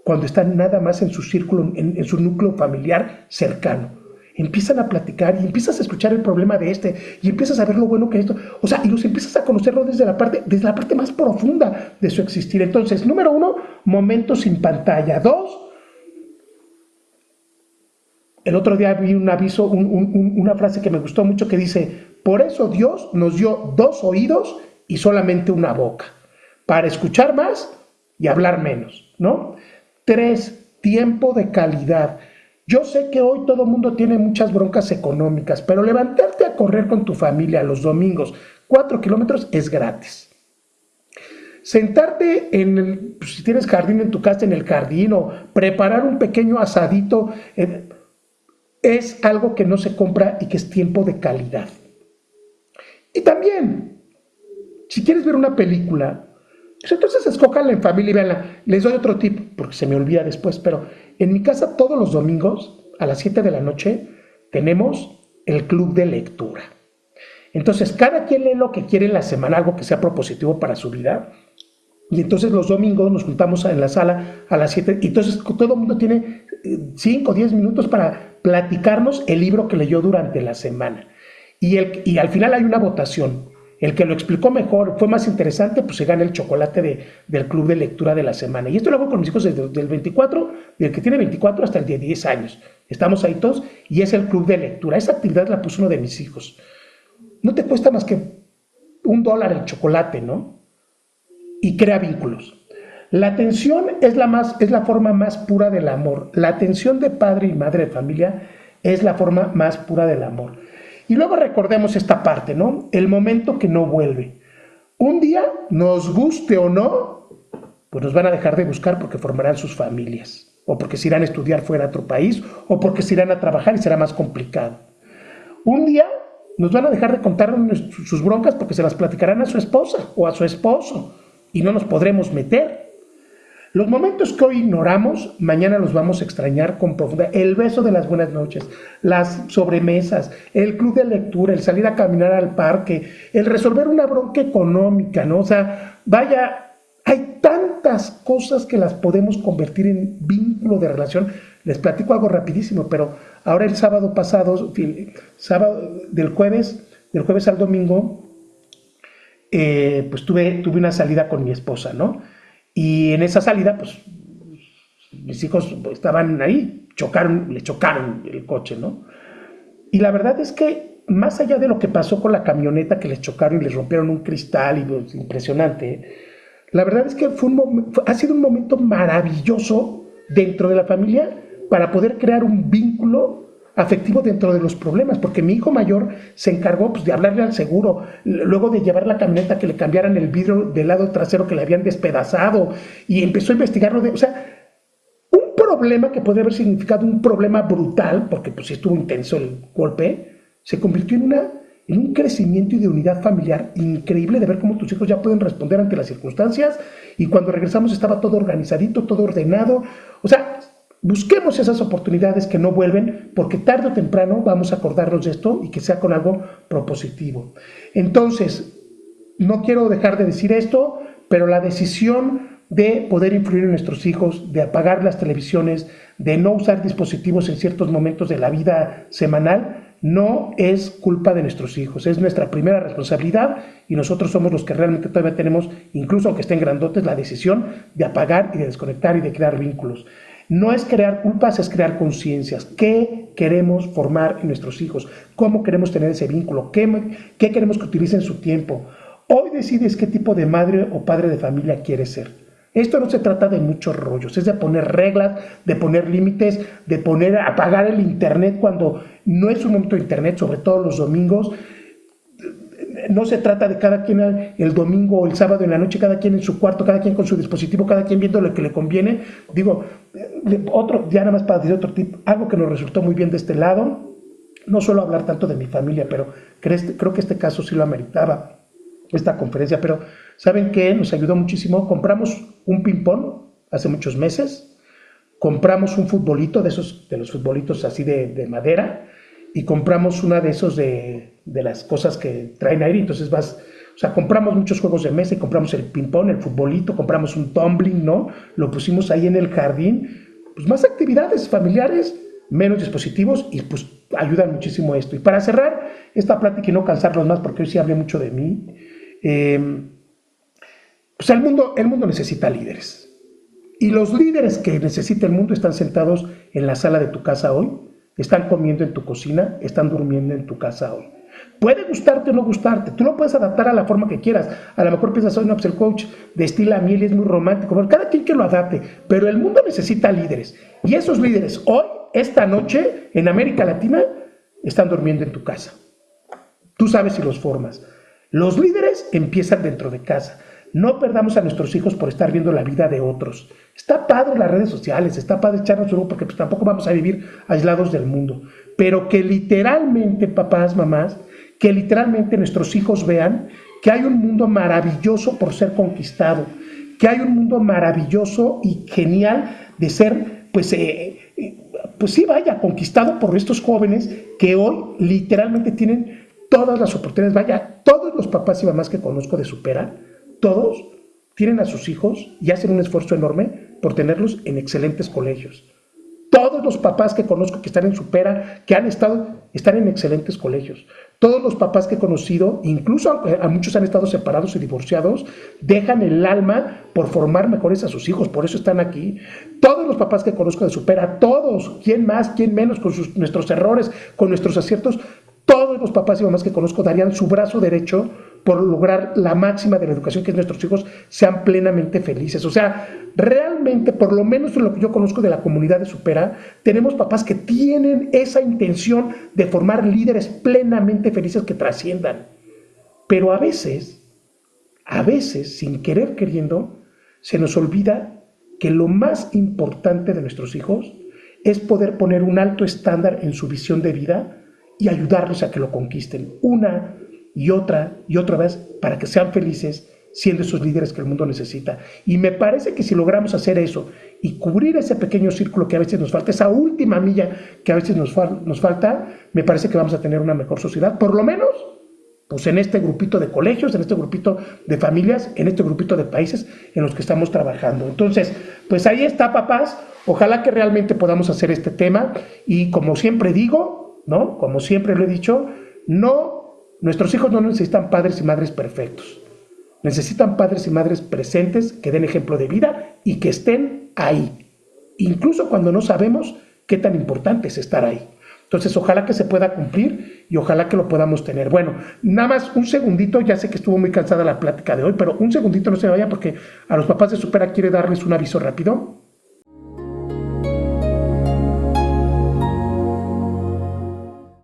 cuando están nada más en su círculo, en su núcleo familiar cercano. Empiezan a platicar y empiezas a escuchar el problema de y empiezas a ver lo bueno que es esto. O sea, y los empiezas a conocerlo desde la parte más profunda de su existir. Entonces, número 1, momentos sin pantalla. 2, el otro día vi un aviso, una frase que me gustó mucho que dice, por eso Dios nos dio 2 oídos y solamente una boca, para escuchar más y hablar menos, ¿no? 3, tiempo de calidad. Yo sé que hoy todo el mundo tiene muchas broncas económicas, pero levantarte a correr con tu familia los domingos, 4 kilómetros, es gratis. Sentarte si tienes jardín en tu casa, en el jardín, o preparar un pequeño asadito, es algo que no se compra y que es tiempo de calidad. Y también, si quieres ver una película, pues entonces escójanla en familia y véanla. Les doy otro tip, porque se me olvida después, pero en mi casa todos los domingos, a las 7 de la noche, tenemos el club de lectura. Entonces, cada quien lee lo que quiere en la semana, algo que sea propositivo para su vida. Y entonces los domingos nos juntamos en la sala a las 7. Y entonces todo el mundo tiene 5 o 10 minutos para platicarnos el libro que leyó durante la semana. Y al final hay una votación. El que lo explicó mejor, fue más interesante, pues se gana el chocolate del club de lectura de la semana. Y esto lo hago con mis hijos desde el 24, del que tiene 24 hasta el de 10 años. Estamos ahí todos y es el club de lectura. Esa actividad la puso uno de mis hijos. No te cuesta más que $1 el chocolate, ¿no? Y crea vínculos. La atención es la forma más pura del amor. La atención de padre y madre de familia es la forma más pura del amor. Y luego recordemos esta parte, ¿no? El momento que no vuelve. Un día, nos guste o no, pues nos van a dejar de buscar porque formarán sus familias, o porque se irán a estudiar fuera a otro país, o porque se irán a trabajar y será más complicado. Un día nos van a dejar de contar sus broncas porque se las platicarán a su esposa o a su esposo y no nos podremos meter. Los momentos que hoy ignoramos, mañana los vamos a extrañar con profundidad. El beso de las buenas noches, las sobremesas, el club de lectura, el salir a caminar al parque, el resolver una bronca económica, ¿no? O sea, vaya, hay tantas cosas que las podemos convertir en vínculo de relación. Les platico algo rapidísimo, pero ahora el sábado pasado, del jueves al domingo, pues tuve una salida con mi esposa, ¿no? Y en esa salida, pues, mis hijos estaban ahí, le chocaron el coche, ¿no? Y la verdad es que, más allá de lo que pasó con la camioneta que les chocaron y les rompieron un cristal, y pues, impresionante, la verdad es que ha sido un momento maravilloso dentro de la familia para poder crear un vínculo afectivo dentro de los problemas, porque mi hijo mayor se encargó pues, de hablarle al seguro, luego de llevar la camioneta que le cambiaran el vidrio del lado trasero que le habían despedazado, y empezó a investigarlo, o sea, un problema que podría haber significado un problema brutal, porque pues sí estuvo intenso el golpe, se convirtió en un crecimiento y de unidad familiar increíble de ver cómo tus hijos ya pueden responder ante las circunstancias, y cuando regresamos estaba todo organizadito, todo ordenado, o sea, busquemos esas oportunidades que no vuelven, porque tarde o temprano vamos a acordarnos de esto y que sea con algo propositivo. Entonces, no quiero dejar de decir esto, pero la decisión de poder influir en nuestros hijos, de apagar las televisiones, de no usar dispositivos en ciertos momentos de la vida semanal, no es culpa de nuestros hijos, es nuestra primera responsabilidad y nosotros somos los que realmente todavía tenemos, incluso aunque estén grandotes, la decisión de apagar y de desconectar y de crear vínculos. No es crear culpas, es crear conciencias. ¿Qué queremos formar en nuestros hijos? ¿Cómo queremos tener ese vínculo? ¿Qué queremos que utilicen su tiempo? Hoy decides qué tipo de madre o padre de familia quieres ser. Esto no se trata de muchos rollos, es de poner reglas, de poner límites, de apagar el internet cuando no es un momento de internet, sobre todo los domingos. No se trata de cada quien el domingo o el sábado en la noche, cada quien en su cuarto, cada quien con su dispositivo, cada quien viendo lo que le conviene. Digo, ya nada más para decir otro tip, algo que nos resultó muy bien de este lado, no suelo hablar tanto de mi familia, pero creo que este caso sí lo ameritaba, esta conferencia, pero ¿saben qué? Nos ayudó muchísimo. Compramos un ping-pong hace muchos meses, compramos un futbolito, de los futbolitos así de madera, y compramos una de esos de las cosas que traen aire, entonces compramos muchos juegos de mesa y compramos el ping-pong, el futbolito, compramos un tumbling, ¿no? Lo pusimos ahí en el jardín, pues más actividades familiares, menos dispositivos y pues ayudan muchísimo esto. Y para cerrar esta plática y no cansarlos más, porque hoy sí hablé mucho de mí, pues el mundo necesita líderes. Y los líderes que necesita el mundo están sentados en la sala de tu casa hoy, están comiendo en tu cocina, están durmiendo en tu casa hoy. Puede gustarte o no gustarte, tú lo puedes adaptar a la forma que quieras. A lo mejor piensas, no, pues el coach destila miel y es muy romántico, pero cada quien que lo adapte. Pero el mundo necesita líderes. Y esos líderes hoy, esta noche, en América Latina, están durmiendo en tu casa. Tú sabes si los formas. Los líderes empiezan dentro de casa. No perdamos a nuestros hijos por estar viendo la vida de otros. Está padre las redes sociales, está padre echarnos un porque pues tampoco vamos a vivir aislados del mundo. Pero que literalmente, papás, mamás, que literalmente nuestros hijos vean que hay un mundo maravilloso por ser conquistado, que hay un mundo maravilloso y genial de ser, pues pues sí, vaya, conquistado por estos jóvenes que hoy literalmente tienen todas las oportunidades. Vaya, todos los papás y mamás que conozco de Supera, todos tienen a sus hijos y hacen un esfuerzo enorme por tenerlos en excelentes colegios. Todos los papás que conozco que están en Supera, que han estado, están en excelentes colegios. Todos los papás que he conocido, incluso a muchos han estado separados y divorciados, dejan el alma por formar mejores a sus hijos, por eso están aquí. Todos los papás que conozco de Supera, todos, quién más, quién menos, con nuestros errores, con nuestros aciertos, todos los papás y mamás que conozco darían su brazo derecho por lograr la máxima de la educación, que es nuestros hijos sean plenamente felices. O sea, realmente, por lo menos en lo que yo conozco de la comunidad de Supera, tenemos papás que tienen esa intención de formar líderes plenamente felices que trasciendan. Pero a veces, sin querer queriendo, se nos olvida que lo más importante de nuestros hijos es poder poner un alto estándar en su visión de vida y ayudarlos a que lo conquisten una y otra vez para que sean felices siendo esos líderes que el mundo necesita. Y me parece que si logramos hacer eso y cubrir ese pequeño círculo que a veces nos falta, esa última milla que a veces nos falta, me parece que vamos a tener una mejor sociedad, por lo menos pues en este grupito de colegios, en este grupito de familias, en este grupito de países en los que estamos trabajando. Entonces, pues ahí está, papás. Ojalá que realmente podamos hacer este tema y como siempre digo, ¿no? Como siempre lo he dicho, nuestros hijos no necesitan padres y madres perfectos. Necesitan padres y madres presentes que den ejemplo de vida y que estén ahí, incluso cuando no sabemos qué tan importante es estar ahí. Entonces, ojalá que se pueda cumplir y ojalá que lo podamos tener. Bueno, nada más un segundito, ya sé que estuvo muy cansada la plática de hoy, pero un segundito no se vaya porque a los papás de Supera quiere darles un aviso rápido.